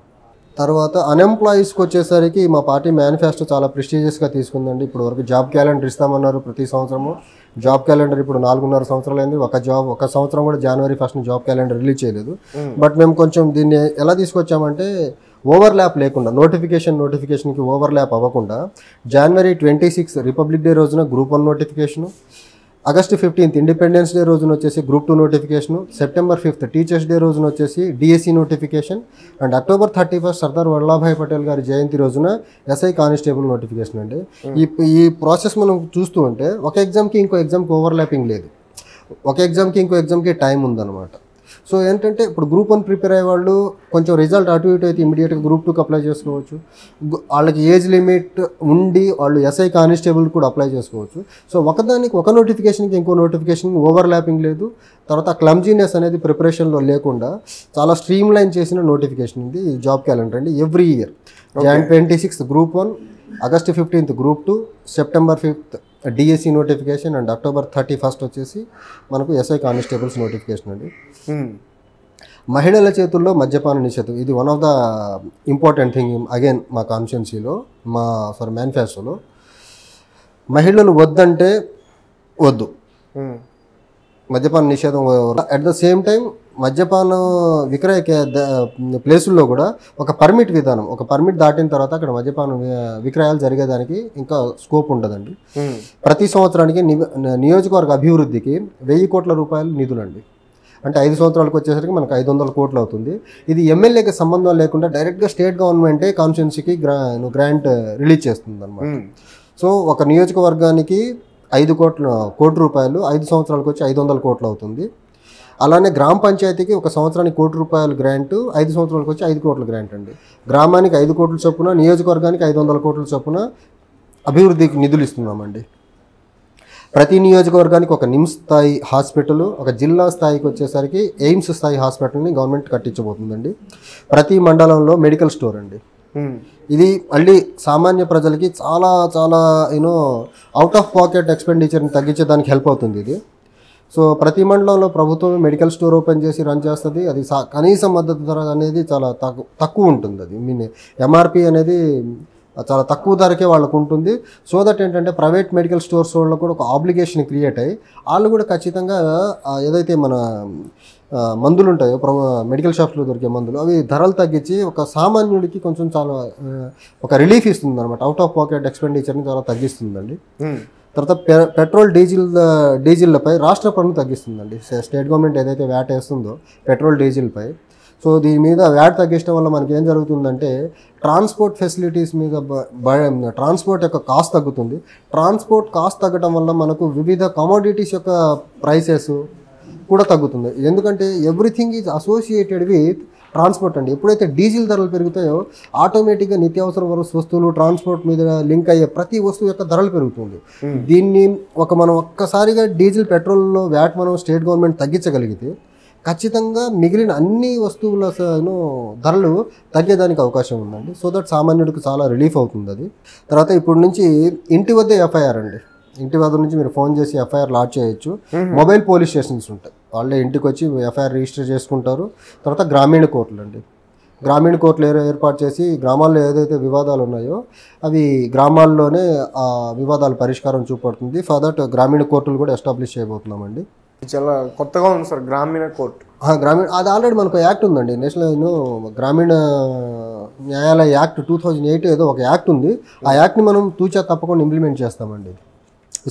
తర్వాత అన్ఎంప్లాయీస్కి వచ్చేసరికి మా పార్టీ మేనిఫెస్టో చాలా ప్రెస్టీజియస్గా తీసుకుందండి. ఇప్పుడు వరకు జాబ్ క్యాలెండర్ ఇస్తామన్నారు ప్రతి సంవత్సరము. జాబ్ క్యాలెండర్ ఇప్పుడు 4.5 సంవత్సరాలు అయింది. ఒక సంవత్సరం కూడా January 1 జాబ్ క్యాలెండర్ రిలీజ్ చేయలేదు. బట్ మేము కొంచెం దీన్ని ఎలా తీసుకొచ్చామంటే ఓవర్ల్యాప్ లేకుండా, నోటిఫికేషన్కి ఓవర్ల్యాప్ అవ్వకుండా January 26 రిపబ్లిక్ డే రోజున Group 1 notification, August 15 independence day రోజున వచ్చేసి Group 2 notification, September 5 teachers day రోజున వచ్చేసి DSC notification, and October 31 Sardar Vallabhbhai Patel గారి జయంతి రోజున ఎస్ఐ కానిస్టేబుల్ నోటిఫికేషన్ అండి. ఈ ప్రాసెస్ మనం చూస్తూ ఉంటే ఒక ఎగ్జామ్కి ఇంకో ఎగ్జామ్కి ఓవర్లాపింగ్ లేదు, ఒక ఎగ్జామ్కి ఇంకో ఎగ్జామ్కి టైం ఉందన్నమాట. సో ఏంటంటే ఇప్పుడు Group 1 ప్రిపేర్ అయ్యే వాళ్ళు కొంచెం రిజల్ట్ అటు ఇటు అయితే ఇమీడియట్గా Group 2కి అప్లై చేసుకోవచ్చు. వాళ్ళకి ఏజ్ లిమిట్ ఉండి వాళ్ళు ఎస్ఐ కానిస్టేబుల్ కూడా అప్లై చేసుకోవచ్చు. సో ఒకదానికి ఒక నోటిఫికేషన్కి ఇంకో నోటిఫికేషన్ ఓవర్లాపింగ్ లేదు. తర్వాత క్లమ్జీనెస్ అనేది ప్రిపరేషన్లో లేకుండా చాలా స్ట్రీమ్ లైన్ చేసిన నోటిఫికేషన్ ఇది జాబ్ క్యాలెండర్ అండి. Every year Jan 26 Group 1, August 15 Group 2, September 5 DSC notification, and October 31 వచ్చేసి మనకు ఎస్ఐ కానిస్టేబుల్స్ నోటిఫికేషన్ అండి. మహిళల చేతుల్లో మద్యపాన నిషేధం ఇది one of the important thing again మా కాన్స్టిట్యున్సీలో, మా మేనిఫెస్టోలో. మహిళలు వద్దంటే వద్దు, మద్యపాన నిషేధం. అట్ ద సేమ్ టైం మద్యపాన విక్రయ ప్లేసుల్లో కూడా ఒక పర్మిట్ విధానం, ఒక పర్మిట్ దాటిన తర్వాత అక్కడ మద్యపాన విక్రయాలు జరిగేదానికి ఇంకా స్కోప్ ఉండదండి. ప్రతి సంవత్సరానికి నియోజకవర్గ అభివృద్ధికి 1000 కోట్ల రూపాయలు నిధులండి. అంటే 5 సంవత్సరాలకు వచ్చేసరికి మనకు 500 కోట్లు అవుతుంది. ఇది ఎమ్మెల్యేకి సంబంధం లేకుండా డైరెక్ట్గా స్టేట్ గవర్నమెంటే కాన్స్టిట్యున్సీకి గ్రాంట్ రిలీజ్ చేస్తుంది అనమాట. సో ఒక నియోజకవర్గానికి 5 కోట్ల రూపాయలు 5 సంవత్సరాలకు వచ్చి 500 కోట్లు అవుతుంది. అలానే గ్రామ పంచాయతీకి ఒక సంవత్సరానికి ₹1 గ్రాంటు, 5 సంవత్సరాలకు వచ్చి 5 కోట్ల గ్రాంట్ అండి. గ్రామానికి 5 కోట్ల చొప్పున, నియోజకవర్గానికి 500 కోట్ల చొప్పున అభివృద్ధికి నిధులు ఇస్తున్నామండి. ప్రతి నియోజకవర్గానికి ఒక నిమ్స్ స్థాయి హాస్పిటల్, ఒక జిల్లా స్థాయికి వచ్చేసరికి ఎయిమ్స్ స్థాయి హాస్పిటల్ని గవర్నమెంట్ కట్టించబోతుందండి. ప్రతి మండలంలో మెడికల్ స్టోర్ అండి. ఇది మళ్ళీ సామాన్య ప్రజలకి చాలా చాలా అవుట్ ఆఫ్ పాకెట్ ఎక్స్పెండిచర్ని తగ్గించేదానికి హెల్ప్ అవుతుంది ఇది. సో ప్రతి మండలంలో ప్రభుత్వం మెడికల్ స్టోర్ ఓపెన్ చేసి రన్ చేస్తుంది. అది కనీస మద్దతు ధర అనేది చాలా తక్కువ ఉంటుంది. అది ఎంఆర్పి అనేది చాలా తక్కువ ధరకే వాళ్ళకు ఉంటుంది. సో దట్ ఏంటంటే ప్రైవేట్ మెడికల్ స్టోర్స్ వాళ్ళకు కూడా ఒక ఆబ్లిగేషన్ క్రియేట్ అయ్యి వాళ్ళు కూడా ఖచ్చితంగా ఏదైతే మన మందులు ఉంటాయో మెడికల్ షాప్స్లో దొరికే మందులు అవి ధరలు తగ్గించి ఒక సామాన్యుడికి కొంచెం చాలా ఒక రిలీఫ్ ఇస్తుంది అనమాట. అవుట్ ఆఫ్ పాకెట్ ఎక్స్పెండిచర్ని చాలా తగ్గిస్తుందండి. తర్వాత పెట్రోల్ డీజిల్లపై రాష్ట్ర పన్ను తగ్గిస్తుందండి. స్టేట్ గవర్నమెంట్ ఏదైతే వ్యాట్ వేస్తుందో పెట్రోల్ డీజిల్పై, సో దీని మీద వ్యాట్ తగ్గించడం వల్ల మనకి ఏం జరుగుతుందంటే ట్రాన్స్పోర్ట్ ఫెసిలిటీస్ మీద ట్రాన్స్పోర్ట్ యొక్క కాస్ట్ తగ్గుతుంది. ట్రాన్స్పోర్ట్ కాస్ట్ తగ్గడం వల్ల మనకు వివిధ కమోడిటీస్ యొక్క ప్రైసెస్ కూడా తగ్గుతుంది. ఎందుకంటే everything is associated with transport అండి. ఎప్పుడైతే డీజిల్ ధరలు పెరుగుతాయో ఆటోమేటిక్గా నిత్యావసర వస్తువులు ట్రాన్స్పోర్ట్ మీద లింక్ అయ్యే ప్రతి వస్తువు యొక్క ధరలు పెరుగుతుంది. దీన్ని మనం ఒక్కసారిగా డీజిల్ పెట్రోల్లో వ్యాట్ మనం స్టేట్ గవర్నమెంట్ తగ్గించగలిగితే ఖచ్చితంగా మిగిలిన అన్ని వస్తువుల ధరలు తగ్గేదానికి అవకాశం ఉందండి. సో దట్ సామాన్యుడికి చాలా రిలీఫ్ అవుతుంది అది. తర్వాత ఇప్పుడు నుంచి ఇంటి వద్ద ఎఫ్ఐఆర్ అండి. ఇంటి వద్ద నుంచి మీరు ఫోన్ చేసి ఎఫ్ఐఆర్ లాడ్జ్ చేయొచ్చు. మొబైల్ పోలీస్ స్టేషన్స్ ఉంటాయి, వాళ్ళే ఇంటికి వచ్చి ఎఫ్ఐఆర్ రిజిస్టర్ చేసుకుంటారు. తర్వాత గ్రామీణ కోర్టులు అండి. గ్రామీణ కోర్టులు ఏర్పాటు చేసి గ్రామాల్లో ఏదైతే వివాదాలు ఉన్నాయో అవి గ్రామాల్లోనే ఆ వివాదాల పరిష్కారం చూపడుతుంది. ఫర్ దట్ గ్రామీణ కోర్టులు కూడా ఎస్టాబ్లిష్ చేయబోతున్నామండి. చాలా కొత్తగా ఉంది సార్ గ్రామీణ కోర్టు. గ్రామీణ అది ఆల్రెడీ మనకు యాక్ట్ ఉందండి, నేషనల్ గ్రామీణ న్యాయాలయ యాక్ట్ 2008 ఏదో ఒక యాక్ట్ ఉంది. ఆ యాక్ట్ని మనం తూచా తప్పకుండా ఇంప్లిమెంట్ చేస్తామండి.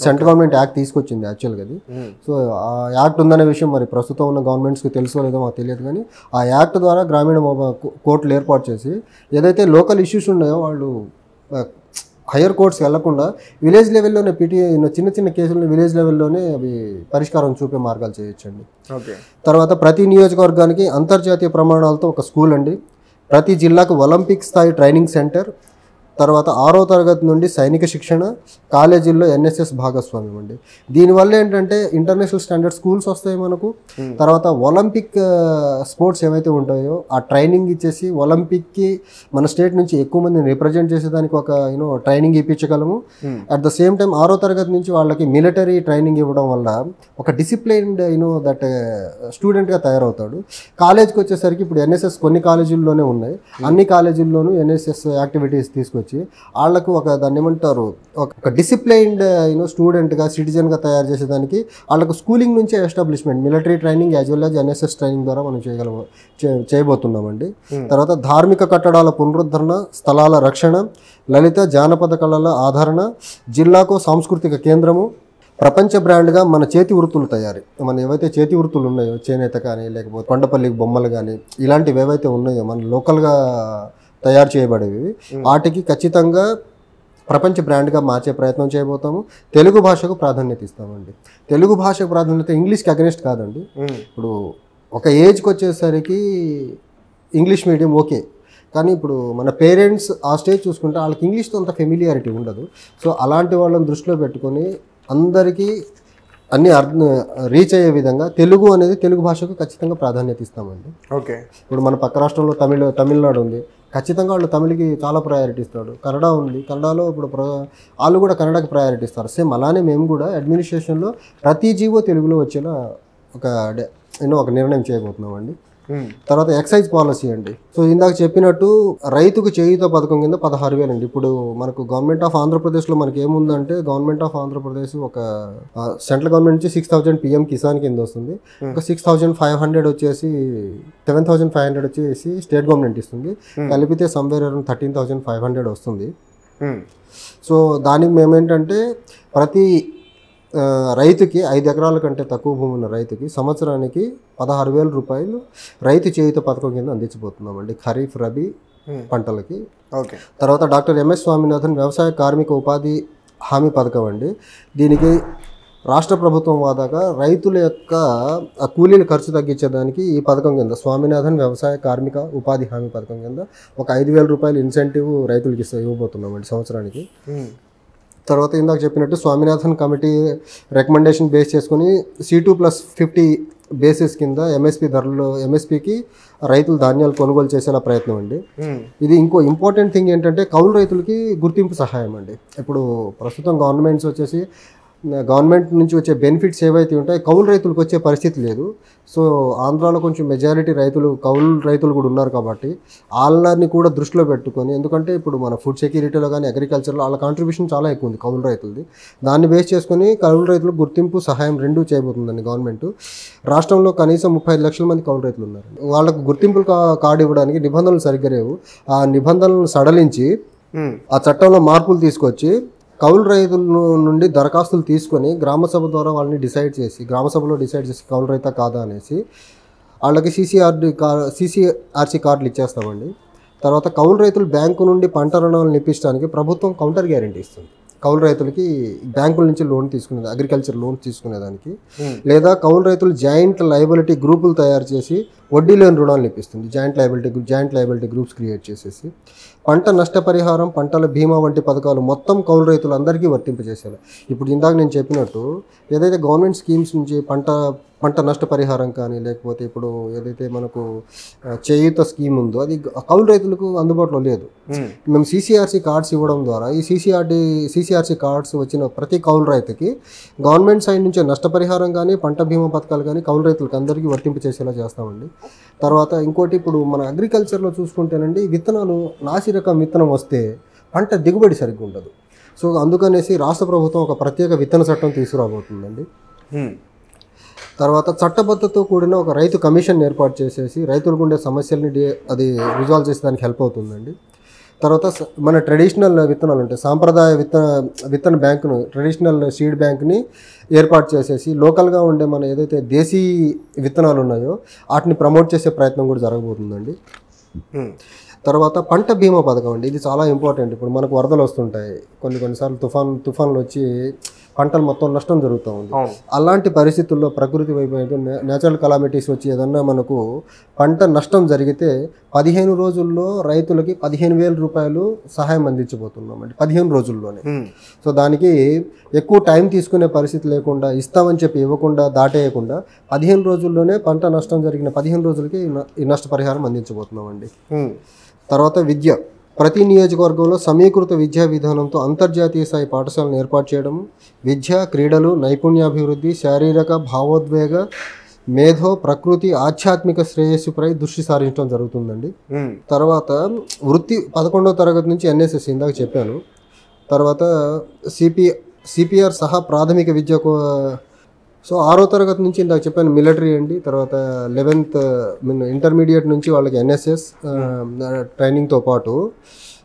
సెంట్రల్ గవర్నమెంట్ యాక్ట్ తీసుకొచ్చింది యాక్చువల్గా అది. సో ఆ యాక్ట్ ఉందనే విషయం మరి ప్రస్తుతం ఉన్న గవర్నమెంట్స్కి తెలుసో లేదో మాకు తెలియదు, కానీ ఆ యాక్ట్ ద్వారా గ్రామీణ కోర్టులు ఏర్పాటు చేసి ఏదైతే లోకల్ ఇష్యూస్ ఉన్నాయో వాళ్ళు హయ్యర్ కోర్ట్స్కి వెళ్లకుండా విలేజ్ లెవెల్లోనే చిన్న చిన్న కేసులను విలేజ్ లెవెల్లోనే అవి పరిష్కారం చూపే మార్గాలు చేయొచ్చండి. ఓకే. తర్వాత ప్రతి నియోజకవర్గానికి అంతర్జాతీయ ప్రమాణాలతో ఒక స్కూల్ అండి. ప్రతి జిల్లాకు ఒలింపిక్ స్థాయి ట్రైనింగ్ సెంటర్. తర్వాత 6వ తరగతి నుండి సైనిక శిక్షణ, కాలేజీల్లో ఎన్ఎస్ఎస్ భాగస్వామ్యం అండి. దీనివల్ల ఏంటంటే ఇంటర్నేషనల్ స్టాండర్డ్ స్కూల్స్ వస్తాయి మనకు. తర్వాత ఒలింపిక్ స్పోర్ట్స్ ఏవైతే ఉంటాయో ఆ ట్రైనింగ్ ఇచ్చేసి ఒలింపిక్కి మన స్టేట్ నుంచి ఎక్కువ మందిని రిప్రజెంట్ చేసేదానికి ఒక ట్రైనింగ్ ఇప్పించగలము. అట్ ద సేమ్ టైం 6వ తరగతి నుంచి వాళ్ళకి మిలిటరీ ట్రైనింగ్ ఇవ్వడం వల్ల ఒక డిసిప్లైన్డ్ దట్ స్టూడెంట్గా తయారవుతాడు. కాలేజ్కి వచ్చేసరికి ఇప్పుడు ఎన్ఎస్ఎస్ కొన్ని కాలేజీల్లోనే ఉన్నాయి, అన్ని కాలేజీల్లోనూ ఎన్ఎస్ఎస్ యాక్టివిటీస్ తీసుకొచ్చి వాళ్ళకు ఒక దాన్ని ఏమంటారు ఒక డిసిప్లైన్డ్ స్టూడెంట్గా సిటిజన్గా తయారు చేసేదానికి వాళ్ళకు స్కూలింగ్ నుంచే establishment military training as well as NSS training ద్వారా మనం చేయబోతున్నామండి. తర్వాత ధార్మిక కట్టడాల పునరుద్ధరణ, స్థలాల రక్షణ, లలిత జానపద కళల ఆదరణ, జిల్లాకు సాంస్కృతిక కేంద్రము, ప్రపంచ బ్రాండ్గా మన చేతి వృత్తులు తయారీ. మన ఏవైతే చేతి వృత్తులు ఉన్నాయో చేనేత కానీ లేకపోతే కొండపల్లి బొమ్మలు కానీ ఇలాంటివి ఏవైతే ఉన్నాయో మన లోకల్గా తయారు చేయబడేవి వాటికి ఖచ్చితంగా ప్రపంచ బ్రాండ్గా మార్చే ప్రయత్నం చేయబోతాము. తెలుగు భాషకు ప్రాధాన్యత ఇస్తామండి. తెలుగు భాషకు ప్రాధాన్యత ఇంగ్లీష్కి అగెనిస్ట్ కాదండి. ఇప్పుడు ఒక ఏజ్కి వచ్చేసరికి ఇంగ్లీష్ మీడియం ఓకే, కానీ ఇప్పుడు మన పేరెంట్స్ ఆ స్టేజ్ చూసుకుంటే వాళ్ళకి ఇంగ్లీష్తో అంత ఫెమిలియారిటీ ఉండదు. సో అలాంటి వాళ్ళని దృష్టిలో పెట్టుకొని అందరికీ అన్నీ రీచ్ అయ్యే విధంగా తెలుగు భాషకు ఖచ్చితంగా ప్రాధాన్యత ఇస్తామండి. ఓకే. ఇప్పుడు మన పక్క రాష్ట్రంలో తమిళనాడు ఉంది, ఖచ్చితంగా వాళ్ళు తమిళకి చాలా ప్రయారిటీ ఇస్తాడు. కన్నడ ఉంది, కన్నడలో ఇప్పుడు వాళ్ళు కూడా కన్నడకి ప్రయారిటీ ఇస్తారు. సేమ్ అలానే మేము కూడా అడ్మినిస్ట్రేషన్లో ప్రతి జీవో తెలుగులో వచ్చేలా ఒక నిర్ణయం చేయబోతున్నామండి. తర్వాత ఎక్సైజ్ పాలసీ అండి. సో ఇందాక చెప్పినట్టు రైతుకు చేయూత పథకం కింద 16,000 అండి. ఇప్పుడు మనకు గవర్నమెంట్ ఆఫ్ ఆంధ్రప్రదేశ్లో మనకి ఏముందంటే గవర్నమెంట్ ఆఫ్ ఆంధ్రప్రదేశ్ ఒక సెంట్రల్ గవర్నమెంట్ నుంచి 6,000 PM కిసాన్ కింద వస్తుంది. ఒక 6,500 వచ్చేసి 7,500 వచ్చేసి స్టేట్ గవర్నమెంట్ ఇస్తుంది. కలిపితే సమ్వేర్ అరౌండ్ 13,500 వస్తుంది. సో దానికి మేమేంటంటే ప్రతి రైతుకి 5 ఎకరాల కంటే తక్కువ భూమి ఉన్న రైతుకి సంవత్సరానికి 16,000 రూపాయలు రైతు చేయూత పథకం కింద అందించబోతున్నామండి ఖరీఫ్ రబీ పంటలకి. ఓకే. తర్వాత డాక్టర్ MS స్వామినాథన్ వ్యవసాయ కార్మిక ఉపాధి హామీ పథకం అండి. దీనికి రాష్ట్ర ప్రభుత్వం వాదాగా రైతుల యొక్క కూలీల ఖర్చు తగ్గించేదానికి ఈ పథకం కింద స్వామినాథన్ వ్యవసాయ కార్మిక ఉపాధి హామీ పథకం కింద ఒక 5,000 రూపాయలు ఇన్సెంటివ్ రైతులకి ఇవ్వబోతున్నామండి సంవత్సరానికి. తర్వాత ఇందాక చెప్పినట్టు స్వామినాథన్ కమిటీ రికమెండేషన్ బేస్ చేసుకుని C2+50 బేసిస్ కింద MSPకి రైతులు ధాన్యాలు కొనుగోలు చేసేలా ప్రయత్నం అండి. ఇది ఇంకో ఇంపార్టెంట్ థింగ్ ఏంటంటే కౌలు రైతులకి గుర్తింపు సహాయం అండి. ఇప్పుడు ప్రస్తుతం గవర్నమెంట్ నుంచి వచ్చే బెనిఫిట్స్ ఏవైతే ఉంటాయో కౌలు రైతులకు వచ్చే పరిస్థితి లేదు. సో ఆంధ్రాలో కొంచెం మెజారిటీ కౌలు రైతులు కూడా ఉన్నారు కాబట్టి వాళ్ళని కూడా దృష్టిలో పెట్టుకొని, ఎందుకంటే ఇప్పుడు మన ఫుడ్ సెక్యూరిటీలో కానీ అగ్రికల్చర్లో వాళ్ళ కాంట్రిబ్యూషన్ చాలా ఎక్కువ ఉంది కౌలు రైతులది. దాన్ని బేస్ చేసుకొని కౌలు రైతులకు గుర్తింపు సహాయం 2 చేయబోతుందండి గవర్నమెంట్. రాష్ట్రంలో కనీసం 35 లక్షల మంది కౌలు రైతులు ఉన్నారు. వాళ్ళకు గుర్తింపు కార్డు ఇవ్వడానికి నిబంధనలు సరిగ్గా లేవు. ఆ నిబంధనలను సడలించి ఆ చట్టంలో మార్పులు తీసుకొచ్చి కౌలు రైతుల నుండి దరఖాస్తులు తీసుకొని గ్రామసభ ద్వారా వాళ్ళని గ్రామసభలో డిసైడ్ చేసి కౌలు రైతా కాదా అనేసి వాళ్ళకి CCRC కార్డులు ఇచ్చేస్తామండి. తర్వాత కౌలు రైతులు బ్యాంకు నుండి పంట రుణాలను ఇప్పించడానికి ప్రభుత్వం కౌంటర్ గ్యారెంటీ ఇస్తుంది. కౌలు రైతులకి బ్యాంకుల నుంచి అగ్రికల్చర్ లోన్ తీసుకునేదానికి, లేదా కౌలు రైతులు జాయింట్ లయబిలిటీ గ్రూపులు తయారు చేసి వడ్డీ లేని రుణాలను ఇప్పిస్తుంది. జాయింట్ లయబిలిటీ గ్రూప్స్ క్రియేట్ చేసేసి పంట నష్టపరిహారం, పంటల బీమా వంటి పథకాలు మొత్తం కౌలు రైతులందరికీ వర్తింపజేసేలా. ఇప్పుడు ఇందాక నేను చెప్పినట్టు ఏదైతే గవర్నమెంట్ స్కీమ్స్ నుంచి పంట నష్టపరిహారం కానీ లేకపోతే ఇప్పుడు ఏదైతే మనకు చేయూత స్కీమ్ ఉందో అది కౌలు రైతులకు అందుబాటులో లేదు. మేము CCRC కార్డ్స్ ఇవ్వడం ద్వారా ఈ CCRC కార్డ్స్ వచ్చిన ప్రతి కౌలు రైతుకి గవర్నమెంట్ సైడ్ నుంచి నష్టపరిహారం కానీ పంట బీమా పథకాలు కానీ కౌలు రైతులకు అందరికీ వర్తింపచేసేలా చేస్తామండి. తర్వాత ఇంకోటి ఇప్పుడు మన అగ్రికల్చర్లో చూసుకుంటేనండి విత్తనాలు నాసి రకం విత్తనం వస్తే పంట దిగుబడి సరిగ్గా ఉండదు. సో అందుకనేసి రాష్ట్ర ప్రభుత్వం ఒక ప్రత్యేక విత్తన చట్టం తీసుకురాబోతుందండి. తర్వాత చట్టబద్ధతో కూడిన ఒక రైతు కమిషన్ ఏర్పాటు చేసేసి రైతులకు ఉండే సమస్యల్ని అది రిజాల్వ్ చేసేదానికి హెల్ప్ అవుతుందండి. తర్వాత మన ట్రెడిషనల్ విత్తనాలు ఉంటాయి, సాంప్రదాయ విత్తన బ్యాంకును, ట్రెడిషనల్ సీడ్ బ్యాంక్ని ఏర్పాటు చేసేసి లోకల్గా ఉండే మన ఏదైతే దేశీ విత్తనాలు ఉన్నాయో వాటిని ప్రమోట్ చేసే ప్రయత్నం కూడా జరగబోతుందండి. తర్వాత పంట బీమా పథకం అండి, ఇది చాలా ఇంపార్టెంట్. ఇప్పుడు మనకు వరదలు వస్తుంటాయి, కొన్నిసార్లు తుఫాన్లు వచ్చి పంటలు మొత్తం నష్టం జరుగుతూ ఉంది. అలాంటి పరిస్థితుల్లో ప్రకృతి వైపు నేచురల్ కలామిటీస్ వచ్చి ఏదన్నా మనకు పంట నష్టం జరిగితే 15 రోజుల్లో రైతులకి 15,000 రూపాయలు సహాయం అందించబోతున్నామండి, 15 రోజుల్లోనే. సో దానికి ఎక్కువ టైం తీసుకునే పరిస్థితి లేకుండా, ఇస్తామని చెప్పి ఇవ్వకుండా దాటేయకుండా 15 రోజుల్లోనే పంట నష్టం జరిగిన 15 రోజులకి ఈ నష్టపరిహారం అందించబోతున్నామండి. తర్వాత విద్య, ప్రతి నియోజకవర్గంలో సమీకృత విద్యా విధానంతో అంతర్జాతీయ స్థాయి పాఠశాలను ఏర్పాటు చేయడం, విద్య, క్రీడలు, నైపుణ్యాభివృద్ధి, శారీరక, భావోద్వేగ, మేధో, ప్రకృతి, ఆధ్యాత్మిక శ్రేయస్సుపై దృష్టి సారించడం జరుగుతుందండి. తర్వాత వృత్తి 11వ తరగతి నుంచి ఎన్ఎస్ఎస్ ఇందాక చెప్పాను. తర్వాత సిపిఆర్ సహా ప్రాథమిక విద్య. సో 6వ తరగతి నుంచి ఇందాక చెప్పాను మిలిటరీ అండి. తర్వాత 11th ఇంటర్మీడియట్ నుంచి వాళ్ళకి ఎన్ఎస్ఎస్ ట్రైనింగ్తో పాటు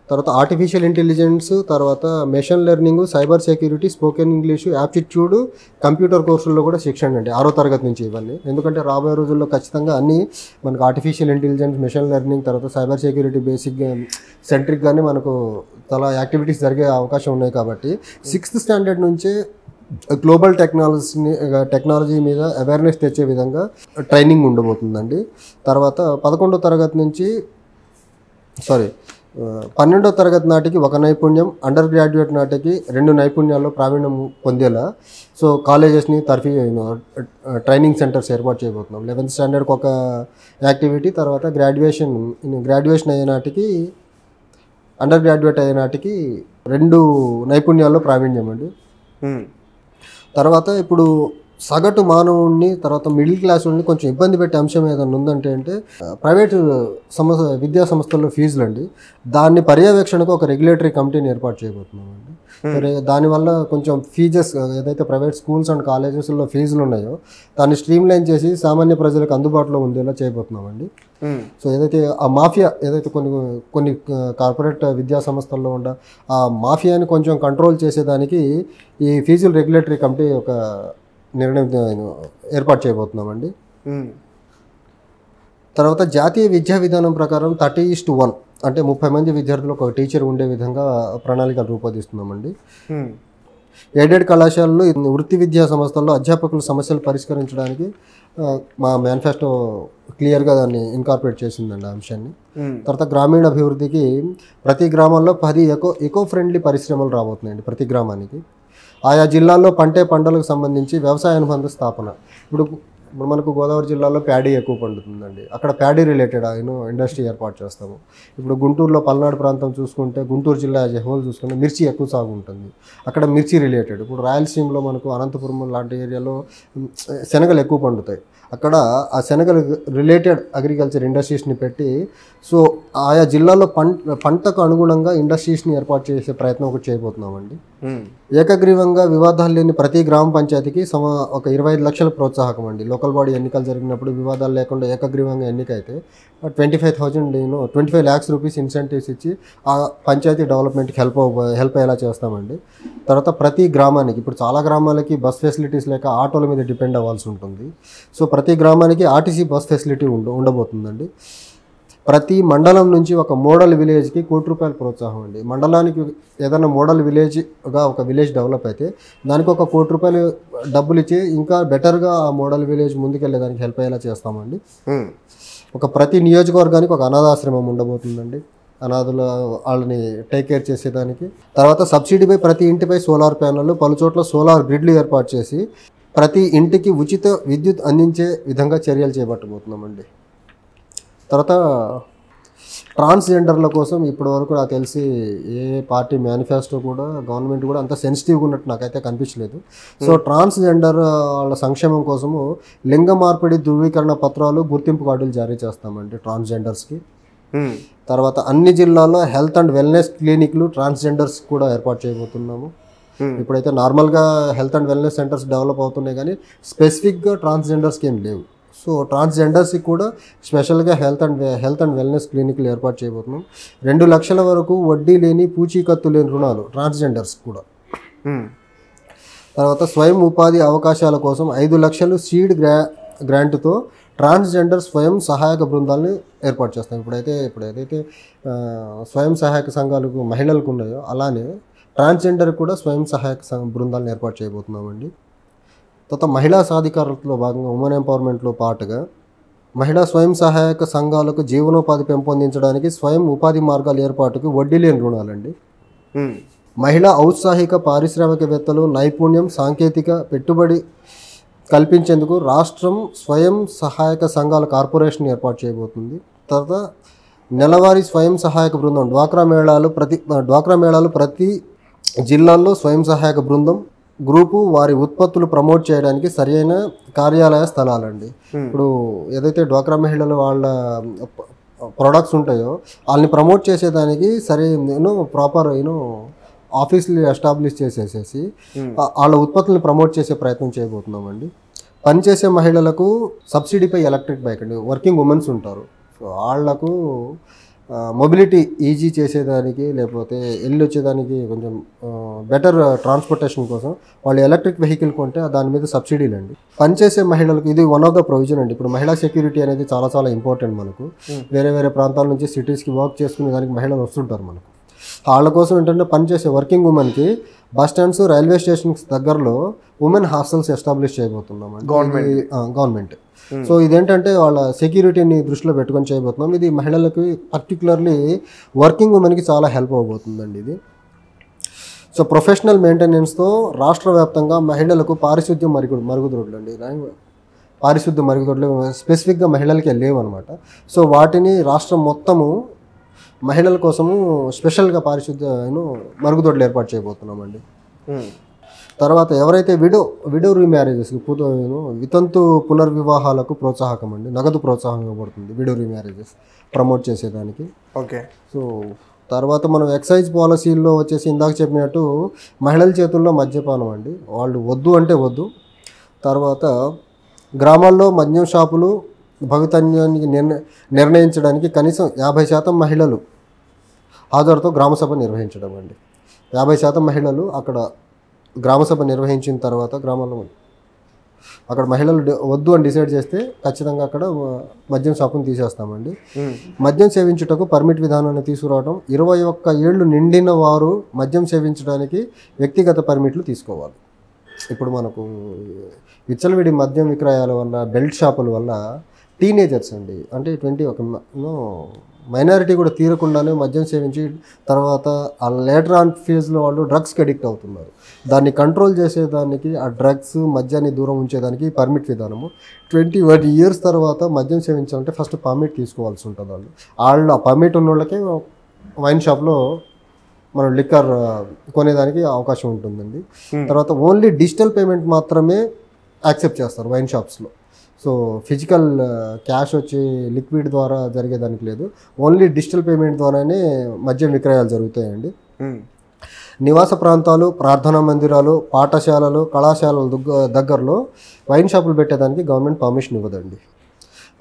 తర్వాత ఆర్టిఫిషియల్ ఇంటెలిజెన్స్, తర్వాత machine learning, cyber security, spoken English, aptitude, computer కోర్సుల్లో కూడా శిక్షణ అండి 6వ తరగతి నుంచి ఇవన్నీ. ఎందుకంటే రాబోయే రోజుల్లో ఖచ్చితంగా అన్నీ మనకు ఆర్టిఫిషియల్ ఇంటెలిజెన్స్, మెషిన్ లెర్నింగ్, తర్వాత సైబర్ సెక్యూరిటీ బేసిక్ సెంట్రిక్గానే మనకు చాలా యాక్టివిటీస్ జరిగే అవకాశం ఉన్నాయి. కాబట్టి 6th స్టాండర్డ్ నుంచే గ్లోబల్ టెక్నాలజీ మీద అవేర్నెస్ తెచ్చే విధంగా ట్రైనింగ్ ఉండబోతుందండి. తర్వాత 11వ తరగతి నుంచి 12వ తరగతి నాటికి ఒక నైపుణ్యం, అండర్ గ్రాడ్యుయేట్ నాటికి 2 నైపుణ్యాల్లో ప్రావీణ్యం పొందేలా సో కాలేజెస్ని ట్రైనింగ్ సెంటర్స్ ఏర్పాటు చేయబోతున్నాం. 11th స్టాండర్డ్కి ఒక యాక్టివిటీ, తర్వాత గ్రాడ్యుయేషన్ అయ్యే నాటికి, అండర్ గ్రాడ్యుయేట్ అయ్యే నాటికి 2 నైపుణ్యాల్లో ప్రావీణ్యం అండి. తర్వాత ఇప్పుడు సగటు మానవుడిని, తర్వాత మిడిల్ క్లాస్ వాళ్ళని కొంచెం ఇబ్బంది పెట్టే అంశం ఏదైనా ఉందంటే ప్రైవేటు విద్యా సంస్థల్లో ఫీజులు అండి. దాన్ని పర్యవేక్షణకు ఒక రెగ్యులేటరీ కమిటీని ఏర్పాటు చేయబోతున్నామండి. దానివల్ల కొంచెం ఫీజెస్ ఏదైతే ప్రైవేట్ స్కూల్స్ అండ్ కాలేజెస్లో ఫీజులు ఉన్నాయో దాన్ని స్ట్రీమ్లైన్ చేసి సామాన్య ప్రజలకు అందుబాటులో ఉండేలా చేయబోతున్నామండి. సో ఏదైతే ఆ మాఫియా ఏదైతే కొన్ని కార్పొరేట్ విద్యా సంస్థల్లో ఉండ ఆ మాఫియాని కొంచెం కంట్రోల్ చేసేదానికి ఈ ఫీజుల రెగ్యులేటరీ కమిటీ ఒక నిర్ణయం ఏర్పాటు చేయబోతున్నామండి. తర్వాత జాతీయ విద్యా విధానం ప్రకారం 30:1 అంటే 30 మంది విద్యార్థులు ఒక టీచర్ ఉండే విధంగా ప్రణాళికలు రూపొందిస్తున్నామండి. ఎయిడెడ్ కళాశాలలు, వృత్తి విద్యా సంస్థల్లో అధ్యాపకుల సమస్యలు పరిష్కరించడానికి మా మేనిఫెస్టో క్లియర్గా దాన్ని ఇన్కార్పొరేట్ చేసిందండి ఆ అంశాన్ని. తర్వాత గ్రామీణ అభివృద్ధికి ప్రతి గ్రామాల్లో 10 ఎకో ఫ్రెండ్లీ పరిశ్రమలు రాబోతున్నాయండి ప్రతి గ్రామానికి. ఆయా జిల్లాల్లో పంటలకు సంబంధించి వ్యవసాయ అనుబంధ స్థాపన. ఇప్పుడు మనకు గోదావరి జిల్లాలో ప్యాడీ ఎక్కువ పండుతుందండి, అక్కడ ప్యాడీ రిలేటెడ్ ఇండస్ట్రీ ఏర్పాటు చేస్తాము. ఇప్పుడు గుంటూరులో పల్నాడు ప్రాంతం చూసుకుంటే, గుంటూరు జిల్లా యాజ్ ఎ హోల్ చూసుకుంటే మిర్చి ఎక్కువ సాగు ఉంటుంది, అక్కడ మిర్చి రిలేటెడ్. ఇప్పుడు రాయలసీమలో మనకు అనంతపురం లాంటి ఏరియాలో శనగలు ఎక్కువ పండుతాయి, అక్కడ ఆ శనగలు రిలేటెడ్ అగ్రికల్చర్ ఇండస్ట్రీస్ని పెట్టి సో ఆయా జిల్లాలో పంటకు అనుగుణంగా ఇండస్ట్రీస్ని ఏర్పాటు చేసే ప్రయత్నం ఒకటి చేయబోతున్నామండి. ఏకగ్రీవంగా వివాదాలు లేని ప్రతి గ్రామ పంచాయతీకి ఒక 25 లక్షల ప్రోత్సాహకం అండి. లోకల్ బాడీ ఎన్నికలు జరిగినప్పుడు వివాదాలు లేకుండా ఏకగ్రీవంగా ఎన్నికైతే 25 lakhs రూపీస్ ఇన్సెంటివ్స్ ఇచ్చి ఆ పంచాయతీ డెవలప్మెంట్కి హెల్ప్ అయ్యేలా చేస్తామండి. తర్వాత ప్రతి గ్రామానికి, ఇప్పుడు చాలా గ్రామాలకి బస్ ఫెసిలిటీస్ లేక ఆటోల మీద డిపెండ్ అవ్వాల్సి ఉంటుంది. సో ప్రతి గ్రామానికి ఆర్టీసీ బస్ ఫెసిలిటీ ఉండబోతుందండి. ప్రతి మండలం నుంచి ఒక మోడల్ విలేజ్కి ₹1 ప్రోత్సాహం అండి. మండలానికి ఏదైనా మోడల్ విలేజ్గా ఒక విలేజ్ డెవలప్ అయితే దానికి ఒక ₹1 డబ్బులు ఇచ్చి ఇంకా బెటర్గా ఆ మోడల్ విలేజ్ ముందుకెళ్ళేదానికి హెల్ప్ అయ్యేలా చేస్తామండి. ప్రతి నియోజకవర్గానికి ఒక అనాథాశ్రమం ఉండబోతుందండి, అనాథుల వాళ్ళని టేక్ కేర్ చేసేదానికి. తర్వాత సబ్సిడీపై ప్రతి ఇంటిపై సోలార్ ప్యానెళ్ళు, పలు చోట్ల సోలార్ గ్రిడ్లు ఏర్పాటు చేసి ప్రతి ఇంటికి ఉచిత విద్యుత్ అందించే విధంగా చర్యలు చేపట్టబోతున్నామండి. తర్వాత ట్రాన్స్జెండర్ల కోసం ఇప్పటివరకు నాకు తెలిసి ఏ పార్టీ మేనిఫెస్టో కూడా గవర్నమెంట్ కూడా అంత సెన్సిటివ్గా ఉన్నట్టు నాకైతే కనిపించలేదు. సో ట్రాన్స్జెండర్ వాళ్ళ సంక్షేమం కోసము లింగ మార్పిడి ధృవీకరణ పత్రాలు, గుర్తింపు కార్డులు జారీ చేస్తామండి ట్రాన్స్జెండర్స్కి. తర్వాత అన్ని జిల్లాల్లో హెల్త్ అండ్ వెల్నెస్ క్లినిక్లు ట్రాన్స్జెండర్స్ కూడా ఏర్పాటు చేయబోతున్నాము. ఇప్పుడైతే నార్మల్గా health and wellness centres develop అవుతున్నాయి, కానీ స్పెసిఫిక్గా ట్రాన్స్జెండర్స్కి ఏం లేవు. సో ట్రాన్స్జెండర్స్కి కూడా స్పెషల్గా హెల్త్ అండ్ వెల్నెస్ క్లినిక్లు ఏర్పాటు చేయబోతున్నాం. 2 లక్షల వరకు వడ్డీ లేని పూచీకత్తు లేని రుణాలు ట్రాన్స్జెండర్స్ కూడా. తర్వాత స్వయం ఉపాధి అవకాశాల కోసం 5 లక్షలు సీడ్ గ్రాంట్తో ట్రాన్స్జెండర్ స్వయం సహాయక బృందాలని ఏర్పాటు చేస్తాం. ఇప్పుడైతే స్వయం సహాయక సంఘాలకు మహిళలకు ఉన్నాయో అలానే ట్రాన్స్జెండర్ కూడా స్వయం సహాయక బృందాలను ఏర్పాటు చేయబోతున్నామండి. తర్వాత మహిళా సాధికారతలో భాగంగా ఉమెన్ ఎంపవర్మెంట్లో పాటుగా మహిళా స్వయం సహాయక సంఘాలకు జీవనోపాధి పెంపొందించడానికి స్వయం ఉపాధి మార్గాల ఏర్పాటుకు వడ్డీ లేని రుణాలండి. మహిళా ఔత్సాహిక పారిశ్రామికవేత్తలు నైపుణ్యం సాంకేతిక పెట్టుబడి కల్పించేందుకు రాష్ట్రం స్వయం సహాయక సంఘాల కార్పొరేషన్ ఏర్పాటు చేయబోతుంది. తర్వాత నెలవారీ స్వయం సహాయక బృందం డ్వాక్రా మేళాలు ప్రతి జిల్లాల్లో స్వయం సహాయక బృందం గ్రూపు వారి ఉత్పత్తులు ప్రమోట్ చేయడానికి సరైన కార్యాలయ స్థలాలండి. ఇప్పుడు ఏదైతే డ్వాక్రా మహిళలు వాళ్ళ ప్రొడక్ట్స్ ఉంటాయో వాళ్ళని ప్రమోట్ చేసేదానికి ప్రాపర్ ఆఫీసులు ఎస్టాబ్లిష్ చేసేసేసి వాళ్ళ ఉత్పత్తులను ప్రమోట్ చేసే ప్రయత్నం చేయబోతున్నామండి. పనిచేసే మహిళలకు సబ్సిడీపై ఎలక్ట్రిక్ బైక్ అండి, వర్కింగ్ ఉమెన్స్ ఉంటారు. సో వాళ్లకు మొబిలిటీ ఈజీ చేసేదానికి లేకపోతే వెళ్ళి వచ్చేదానికి కొంచెం బెటర్ ట్రాన్స్పోర్టేషన్ కోసం వాళ్ళు ఎలక్ట్రిక్ వెహికల్ కొంటే దాని మీద సబ్సిడీలు అండి. పనిచేసే మహిళలకు ఇది వన్ ఆఫ్ ద ప్రొవిజన్ అండి. ఇప్పుడు మహిళా సెక్యూరిటీ అనేది చాలా చాలా ఇంపార్టెంట్ మనకు. వేరే ప్రాంతాల నుంచి సిటీస్కి వర్క్ చేసుకునే దానికి మహిళలు వస్తుంటారు మనకు. వాళ్ళ కోసం ఏంటంటే పనిచేసే వర్కింగ్ ఉమెన్కి బస్ స్టాండ్స్ రైల్వే స్టేషన్స్ దగ్గరలో ఉమెన్ హాస్టల్స్ ఎస్టాబ్లిష్ చేయబోతున్నాం గవర్నమెంట్. సో ఇదేంటంటే వాళ్ళ సెక్యూరిటీని దృష్టిలో పెట్టుకొని చేయబోతున్నాం. ఇది మహిళలకి పర్టికులర్లీ వర్కింగ్ ఉమెన్కి చాలా హెల్ప్ అవబోతుందండి ఇది. సో ప్రొఫెషనల్ మెయింటెనెన్స్తో రాష్ట్ర వ్యాప్తంగా మహిళలకు పారిశుద్ధ్య మరుగుదొడ్లు అండి. పారిశుద్ధ్య మరుగుదొడ్లు స్పెసిఫిక్గా మహిళలకే లేవు అనమాట. సో వాటిని రాష్ట్రం మొత్తము మహిళల కోసము స్పెషల్గా పారిశుద్ధ్య మరుగుదొడ్లు ఏర్పాటు చేయబోతున్నామండి. తర్వాత ఎవరైతే విడో రీమ్యారేజెస్ వితంతు పునర్వివాహాలకు ప్రోత్సాహకం అండి, నగదు ప్రోత్సాహం ఇవ్వబడుతుంది విడో రీమ్యారేజెస్ ప్రమోట్ చేసేదానికి. ఓకే. సో తర్వాత మనం ఎక్సైజ్ పాలసీల్లో వచ్చేసి ఇందాక చెప్పినట్టు మహిళల చేతుల్లో మద్యపానం అండి, వాళ్ళు వద్దు అంటే వద్దు. తర్వాత గ్రామాల్లో మద్యం షాపులు భవితన్యానికి నిర్ణయించడానికి కనీసం 50% మహిళలు హాజరుతో గ్రామసభ నిర్వహించడం అండి. 50% మహిళలు అక్కడ గ్రామసభ నిర్వహించిన తర్వాత గ్రామంలో అక్కడ మహిళలు వద్దు అని డిసైడ్ చేస్తే ఖచ్చితంగా అక్కడ మద్యం షాపును తీసేస్తామండి. మద్యం సేవించుటకు పర్మిట్ విధానాన్ని తీసుకురావడం, 21 ఏళ్ళు నిండిన వారు మద్యం సేవించడానికి వ్యక్తిగత పర్మిట్లు తీసుకోవాలి. ఇప్పుడు మనకు విచ్చలవిడి మద్యం విక్రయాల వల్ల బెల్ట్ షాపుల వల్ల టీనేజర్స్ అండి, అంటే 21 మైనారిటీ కూడా తీరకుండానే మద్యం సేవించి తర్వాత ఆ లేటర్ ఆన్ ఫేజ్లో వాళ్ళు డ్రగ్స్కి అడిక్ట్ అవుతున్నారు. దాన్ని కంట్రోల్ చేసేదానికి ఆ డ్రగ్స్ మద్యాన్ని దూరం ఉంచేదానికి పర్మిట్ విధానము. 21 years తర్వాత మద్యం సేవించాలంటే ఫస్ట్ పర్మిట్ తీసుకోవాల్సి ఉంటుంది. వాళ్ళు ఆ పర్మిట్ ఉన్న వాళ్ళకే వైన్ షాప్లో మనం లిక్కర్ కొనేదానికి అవకాశం ఉంటుందండి. తర్వాత ఓన్లీ డిజిటల్ పేమెంట్ మాత్రమే యాక్సెప్ట్ చేస్తారు వైన్ షాప్స్లో. సో ఫిజికల్ క్యాష్ వచ్చి లిక్విడ్ ద్వారా జరిగేదానికి లేదు, ఓన్లీ డిజిటల్ పేమెంట్ ద్వారానే మద్యం విక్రయాలు జరుగుతాయండి. నివాస ప్రాంతాలు, ప్రార్థనా మందిరాలు, పాఠశాలలు, కళాశాలల దగ్గరలో వైన్ షాపులు పెట్టేదానికి గవర్నమెంట్ పర్మిషన్ ఇవ్వదండి.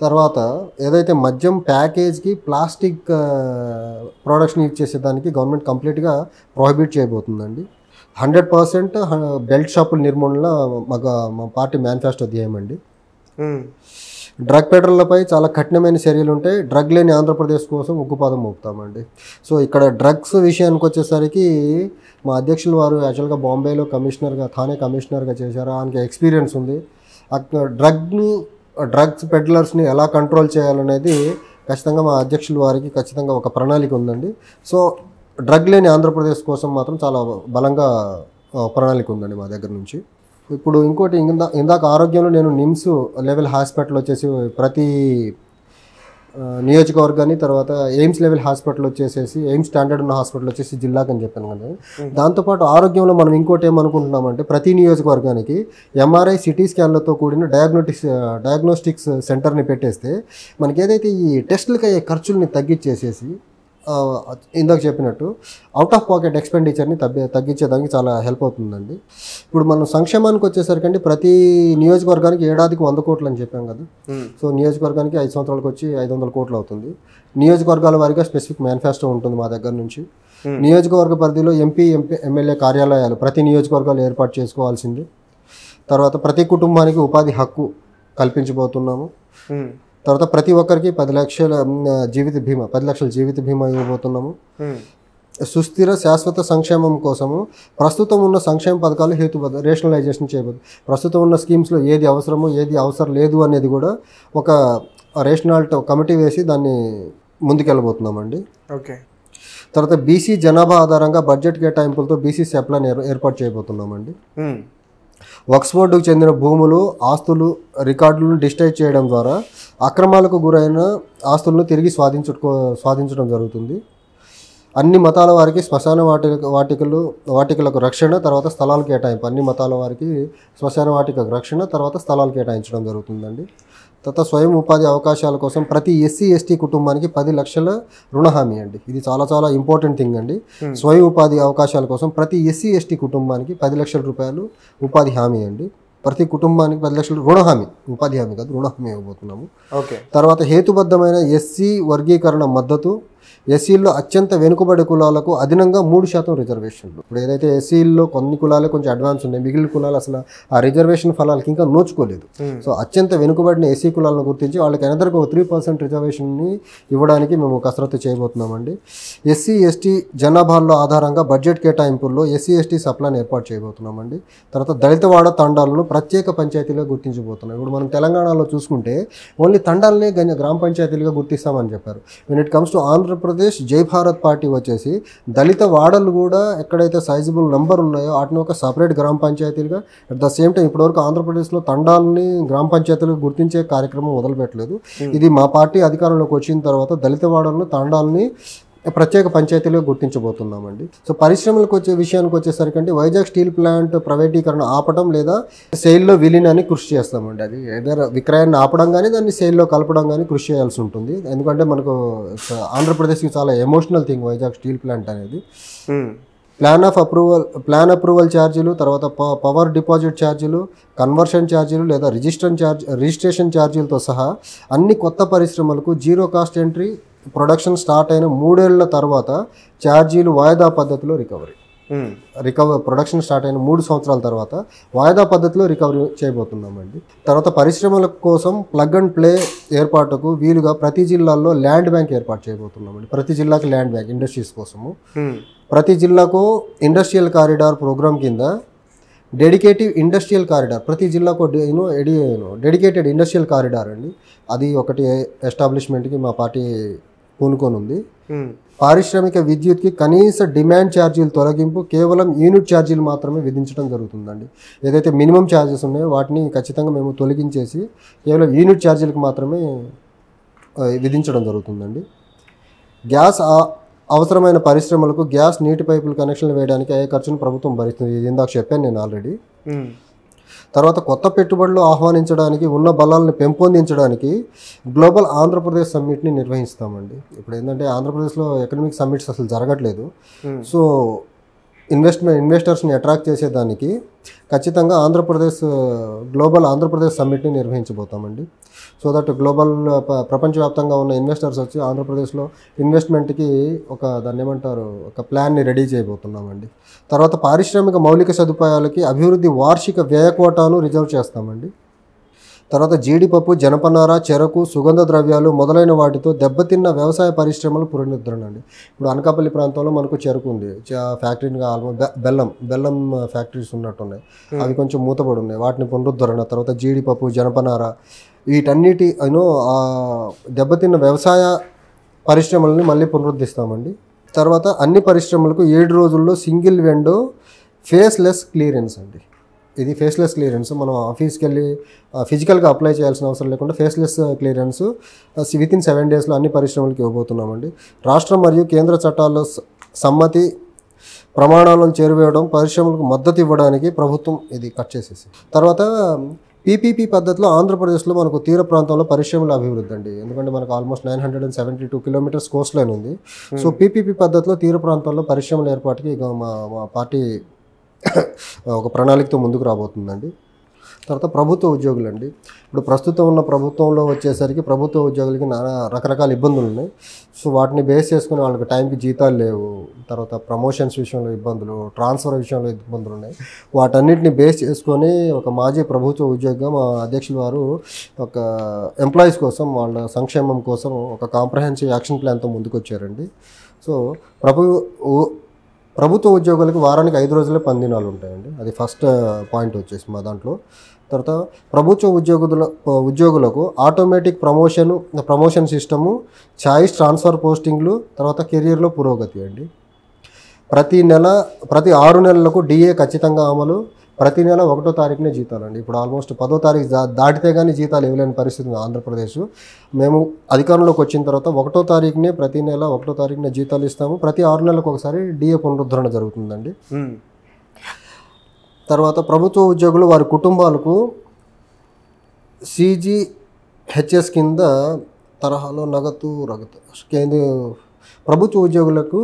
తర్వాత ఏదైతే మద్యం ప్యాకేజ్కి ప్లాస్టిక్ ప్రొడక్షన్ యూజ్ చేసేదానికి గవర్నమెంట్ కంప్లీట్గా ప్రొహిబిట్ చేయబోతుందండి. 100% బెల్ట్ షాపుల నిర్మూలన మా పార్టీ మేనిఫెస్టో ధ్యేయం అండి. డ్రగ్ పెడర్లపై చాలా కఠినమైన చర్యలు ఉంటాయి. డ్రగ్ లేని ఆంధ్రప్రదేశ్ కోసం ఉక్కుపాదం మోపుతామండి. సో ఇక్కడ డ్రగ్స్ విషయానికి వచ్చేసరికి మా అధ్యక్షులు వారు యాక్చువల్గా బాంబేలో థానే కమిషనర్గా చేశారు, ఆయనకి ఎక్స్పీరియన్స్ ఉంది. అక్కడ డ్రగ్స్ పెడ్లర్స్ని ఎలా కంట్రోల్ చేయాలనేది ఖచ్చితంగా మా అధ్యక్షుల వారికి ఖచ్చితంగా ఒక ప్రణాళిక ఉందండి. సో డ్రగ్ లేని ఆంధ్రప్రదేశ్ కోసం మాత్రం చాలా బలంగా ప్రణాళిక ఉందండి మా దగ్గర నుంచి. ఇప్పుడు ఇంకోటి ఇందాక ఆరోగ్యంలో నేను నిమ్స్ లెవెల్ హాస్పిటల్ వచ్చేసి ప్రతి నియోజకవర్గాన్ని, తర్వాత ఎయిమ్స్ లెవెల్ హాస్పిటల్ వచ్చేసేసి ఎయిమ్స్ స్టాండర్డ్ ఉన్న హాస్పిటల్ వచ్చేసి జిల్లాకి అని చెప్పాను కదా. దాంతోపాటు ఆరోగ్యంలో మనం ఇంకోటి ఏమనుకుంటున్నామంటే ప్రతి నియోజకవర్గానికి ఎంఆర్ఐ సిటీ స్కాన్లతో కూడిన డయాగ్నోస్టిక్స్ సెంటర్ని పెట్టేస్తే మనకి ఏదైతే ఈ టెస్టులకి అయ్యే ఖర్చుల్ని తగ్గించేసేసి ఇందాక చెప్పినట్టు అవుట్ ఆఫ్ పాకెట్ ఎక్స్పెండిచర్ని తగ్గించేదానికి చాలా హెల్ప్ అవుతుందండి. ఇప్పుడు మనం సంక్షేమానికి వచ్చేసరికి అండి ప్రతి నియోజకవర్గానికి ఏడాదికి 100 కోట్లు అని చెప్పాం కదా. సో నియోజకవర్గానికి 5 సంవత్సరాలకు వచ్చి 500 కోట్లు అవుతుంది. నియోజకవర్గాల వారీగా స్పెసిఫిక్ మేనిఫెస్టో ఉంటుంది మా దగ్గర నుంచి. నియోజకవర్గ పరిధిలో ఎంపీ ఎమ్మెల్యే కార్యాలయాలు ప్రతి నియోజకవర్గాలు ఏర్పాటు చేసుకోవాల్సింది. తర్వాత ప్రతి కుటుంబానికి ఉపాధి హక్కు కల్పించబోతున్నాము. తర్వాత ప్రతి ఒక్కరికి 10 లక్షల జీవిత బీమా ఇవ్వబోతున్నాము. సుస్థిర శాశ్వత సంక్షేమం కోసము ప్రస్తుతం ఉన్న సంక్షేమ పథకాలు హేతుబద్ధ రేషనలైజేషన్ చేయబోతుంది. ప్రస్తుతం ఉన్న స్కీమ్స్లో ఏది అవసరమో ఏది అవసరం లేదు అనేది కూడా ఒక రేషనాలిటీ కమిటీ వేసి దాన్ని ముందుకెళ్ళబోతున్నామండి. ఓకే. తర్వాత బీసీ జనాభా ఆధారంగా బడ్జెట్ కేటాయింపులతో బీసీ సెప్లాన్ ఏర్పాటు చేయబోతున్నామండి. వక్ఫ్ బోర్డుకు చెందిన భూములు, ఆస్తులు, రికార్డులను డిజిటైజ్ చేయడం ద్వారా అక్రమాలకు గురైన ఆస్తులను తిరిగి స్వాధించడం జరుగుతుంది. అన్ని మతాల వారికి శ్మశాన వాటికలకు రక్షణ, తర్వాత స్థలాలు కేటాయింపు. అన్ని మతాల వారికి శ్మశాన వాటికకు రక్షణ, తర్వాత స్థలాలు కేటాయించడం జరుగుతుందండి. తర్వాత స్వయం ఉపాధి అవకాశాల కోసం ప్రతి ఎస్సీ ఎస్టీ కుటుంబానికి 10 లక్షల రుణ హామీ అండి. ఇది చాలా చాలా ఇంపార్టెంట్ థింగ్ అండి. స్వయం ఉపాధి అవకాశాల కోసం ప్రతి ఎస్సీ ఎస్టీ కుటుంబానికి 10 లక్షల రూపాయలు ఉపాధి హామీ అండి. ప్రతి కుటుంబానికి 10 లక్షలు రుణ హామీ, ఉపాధి హామీ కాదు, రుణ హామీ ఇవ్వబోతున్నాము. ఓకే. తర్వాత హేతుబద్ధమైన ఎస్సీ వర్గీకరణ మద్దతు. ఎస్సీల్లో అత్యంత వెనుకబడి కులాలకు అదనంగా 3% రిజర్వేషన్లు. ఇప్పుడు ఏదైతే ఎస్సీల్లో కొన్ని కులాలే కొంచెం అడ్వాన్స్ ఉన్నాయి, మిగిలిన కులాలు అసలు ఆ రిజర్వేషన్ ఫలాలకి ఇంకా నోచుకోలేదు. సో అత్యంత వెనుకబడిన ఎస్సీ కులాలను గుర్తించి వాళ్ళకి ఎనదరికి ఒక 3% రిజర్వేషన్ని ఇవ్వడానికి మేము కసరత్తు చేయబోతున్నామండి. ఎస్సీ ఎస్టీ జనాభాల్లో ఆధారంగా బడ్జెట్ కేటాయింపుల్లో ఎస్సీ ఎస్టీ సప్లాన్ ఏర్పాటు చేయబోతున్నామండి. తర్వాత దళితవాడ తండాలను ప్రత్యేక పంచాయతీలుగా గుర్తించబోతున్నాం. ఇప్పుడు మనం తెలంగాణలో చూసుకుంటే ఓన్లీ తండాలనే గ్రామ పంచాయతీలుగా గుర్తిస్తామని చెప్పారు. When it comes to Andhra Pradesh జై భారత్ పార్టీ వచ్చేసి దళిత వాడలు కూడా ఎక్కడైతే సైజబుల్ నెంబర్ ఉన్నాయో వాటిని ఒక సపరేట్ గ్రామ పంచాయతీలుగా, అట్ ద సేమ్ టైం ఇప్పటివరకు ఆంధ్రప్రదేశ్లో తండాలని గ్రామ పంచాయతీలుగా గుర్తించే కార్యక్రమం మొదలుపెట్టలేదు. ఇది మా పార్టీ అధికారంలోకి వచ్చిన తర్వాత దళిత వాడలను తండాలని ప్రత్యేక పంచాయతీలుగా గుర్తించబోతున్నామండి. సో పరిశ్రమలకు విషయానికి వచ్చేసరికి అంటే వైజాగ్ స్టీల్ ప్లాంట్ ప్రైవేటీకరణ ఆపడం లేదా సేల్లో విలీనాన్ని కృషి చేస్తామండి. అది ఏదైనా విక్రయాన్ని ఆపడం కానీ దాన్ని సేల్లో కలపడం కానీ కృషి చేయాల్సి ఉంటుంది. ఎందుకంటే మనకు ఆంధ్రప్రదేశ్కి చాలా emotional thing Vizag steel plant అనేది. ప్లాన్ అప్రూవల్ ఛార్జీలు, తర్వాత పవర్ డిపాజిట్ ఛార్జీలు, కన్వర్షన్ ఛార్జీలు లేదా రిజిస్ట్రేషన్ ఛార్జీలతో సహా అన్ని కొత్త పరిశ్రమలకు zero cost entry, production start అయిన 3 ఏళ్ల తర్వాత ఛార్జీలు వాయిదా పద్ధతిలో ప్రొడక్షన్ స్టార్ట్ అయిన 3 సంవత్సరాల తర్వాత వాయిదా పద్ధతిలో రికవరీ చేయబోతున్నామండి. తర్వాత పరిశ్రమల కోసం ప్లగ్ అండ్ ప్లే ఏర్పాటుకు వీలుగా ప్రతి జిల్లాల్లో ల్యాండ్ బ్యాంక్ ఏర్పాటు చేయబోతున్నామండి. ప్రతి జిల్లాకి ల్యాండ్ బ్యాంక్ ఇండస్ట్రీస్ కోసము. ప్రతి జిల్లాకు ఇండస్ట్రియల్ కారిడార్ ప్రోగ్రామ్ కింద డెడికేటివ్ ఇండస్ట్రియల్ కారిడార్, ప్రతి జిల్లాకు డెడికేటెడ్ ఇండస్ట్రియల్ కారిడార్ అండి. అది ఒకటి ఎస్టాబ్లిష్మెంట్కి మా పార్టీ పూనుకొని ఉంది. పారిశ్రామిక విద్యుత్కి కనీస డిమాండ్ ఛార్జీలు తొలగింపు, కేవలం యూనిట్ ఛార్జీలు మాత్రమే విధించడం జరుగుతుందండి. ఏదైతే మినిమం ఛార్జెస్ ఉన్నాయో వాటిని ఖచ్చితంగా మేము తొలగించేసి కేవలం యూనిట్ ఛార్జీలకు మాత్రమే విధించడం జరుగుతుందండి. గ్యాస్ అవసరమైన పరిశ్రమలకు గ్యాస్, నీటి పైపులు కనెక్షన్లు వేయడానికి అయ్యే ఖర్చును ప్రభుత్వం భరిస్తుంది. ఇది ఇందాక చెప్పాను నేను ఆల్రెడీ. తర్వాత కొత్త పెట్టుబడులు ఆహ్వానించడానికి, ఉన్న బలాలను పెంపొందించడానికి గ్లోబల్ ఆంధ్రప్రదేశ్ సమ్మిట్ని నిర్వహిస్తామండి. ఇప్పుడు ఏంటంటే ఆంధ్రప్రదేశ్లో ఎకనామిక్ సమ్మిట్స్ అసలు జరగట్లేదు. సో ఇన్వెస్టర్స్ని అట్రాక్ట్ చేసేదానికి ఖచ్చితంగా గ్లోబల్ ఆంధ్రప్రదేశ్ సమ్మిట్ని నిర్వహించబోతామండి. సో దట్ గ్లోబల్ ప్రపంచవ్యాప్తంగా ఉన్న ఇన్వెస్టర్స్ వచ్చి ఆంధ్రప్రదేశ్లో ఇన్వెస్ట్మెంట్కి ఒక ప్లాన్ని రెడీ చేయబోతున్నామండి. తర్వాత పారిశ్రామిక మౌలిక సదుపాయాలకి అభివృద్ధి వార్షిక వ్యయ కోటాను రిజర్వ్ చేస్తామండి. తర్వాత జీడిపప్పు, జనపనార, చెరకు, సుగంధ ద్రవ్యాలు మొదలైన వాటితో దెబ్బతిన్న వ్యవసాయ పరిశ్రమలు పునరుద్ధరణ అండి. ఇప్పుడు అనకాపల్లి ప్రాంతంలో మనకు చెరకు ఉంది, ఫ్యాక్టరీగా బెల్లం ఫ్యాక్టరీస్ ఉన్నట్టున్నాయి, అవి కొంచెం మూతపడి ఉన్నాయి, వాటిని పునరుద్ధరణ. తర్వాత జీడిపప్పు, జనపనార, వీటన్నిటి దెబ్బతిన్న వ్యవసాయ పరిశ్రమలని మళ్ళీ పునరుద్ధరిస్తామండి. తర్వాత అన్ని పరిశ్రమలకు 7 రోజుల్లో సింగిల్ విండో ఫేస్లెస్ క్లియరెన్స్ అండి. ఇది ఫేస్లెస్ క్లియరెన్స్ మనం ఆఫీస్కి వెళ్ళి ఫిజికల్గా అప్లై చేయాల్సిన అవసరం లేకుండా ఫేస్లెస్ క్లియరెన్స్ వితిన్ 7 డేస్లో అన్ని పరిశ్రమలకు ఇవ్వబోతున్నామండి. రాష్ట్రం మరియు కేంద్ర చట్టాల్లో సమ్మతి ప్రమాణాలను చేరువేయడం, పరిశ్రమలకు మద్దతు ఇవ్వడానికి ప్రభుత్వం ఇది కట్ చేసేసి. తర్వాత పీపీపీ పద్ధతిలో ఆంధ్రప్రదేశ్లో మనకు తీర ప్రాంతంలో పరిశ్రమల అభివృద్ధి అండి. ఎందుకంటే మనకు ఆల్మోస్ట్ 972 కిలోమీటర్స్ కోస్ట్ లైన్ ఉంది. సో పీపీపీ పద్ధతిలో తీర ప్రాంతాల్లో పరిశ్రమల ఏర్పాటుకి ఇక మా పార్టీ ఒక ప్రణాళికతో ముందుకు రాబోతుందండి. తర్వాత ప్రభుత్వ ఉద్యోగులు అండి. ఇప్పుడు ప్రస్తుతం ఉన్న ప్రభుత్వంలో వచ్చేసరికి ప్రభుత్వ ఉద్యోగులకి రకరకాల ఇబ్బందులు ఉన్నాయి. సో వాటిని బేస్ చేసుకుని వాళ్ళకి టైంకి జీతాలు లేవు, తర్వాత ప్రమోషన్స్ విషయంలో ఇబ్బందులు, ట్రాన్స్ఫర్ విషయంలో ఇబ్బందులు ఉన్నాయి. వాటన్నిటిని బేస్ చేసుకొని ఒక మాజీ ప్రభుత్వ ఉద్యోగిగా మా అధ్యక్షులు వారు ఒక ఎంప్లాయీస్ కోసం, వాళ్ళ సంక్షేమం కోసం ఒక కాంప్రహెన్సివ్ యాక్షన్ ప్లాన్తో ముందుకు వచ్చారండి. సో ప్రభుత్వ ఉద్యోగులకు వారానికి 5 రోజులే 10 దినాలు ఉంటాయండి. అది ఫస్ట్ పాయింట్ వచ్చేసి మా దాంట్లో. తర్వాత ప్రభుత్వ ఉద్యోగులకు automatic promotion system, choice transfer పోస్టింగ్లు, తర్వాత కెరీర్లో పురోగతి అండి. ప్రతి 6 నెలలకు డిఏ ఖచ్చితంగా అమలు, ప్రతి నెల 1వ తారీఖునే జీతాలండి. ఇప్పుడు ఆల్మోస్ట్ 10వ తారీఖు దాటితే కానీ జీతాలు ఇవ్వలేని పరిస్థితి ఉంది ఆంధ్రప్రదేశ్. మేము అధికారంలోకి వచ్చిన తర్వాత 1వ తారీఖునే ప్రతి నెల 1వ తారీఖునే జీతాలు ఇస్తాము. ప్రతి 6 నెలలకు ఒకసారి డిఏ పునరుద్ధరణ జరుగుతుందండి. తర్వాత ప్రభుత్వ ఉద్యోగులు వారి కుటుంబాలకు CGHS కింద తరహాలో నగదు ప్రభుత్వ ఉద్యోగులకు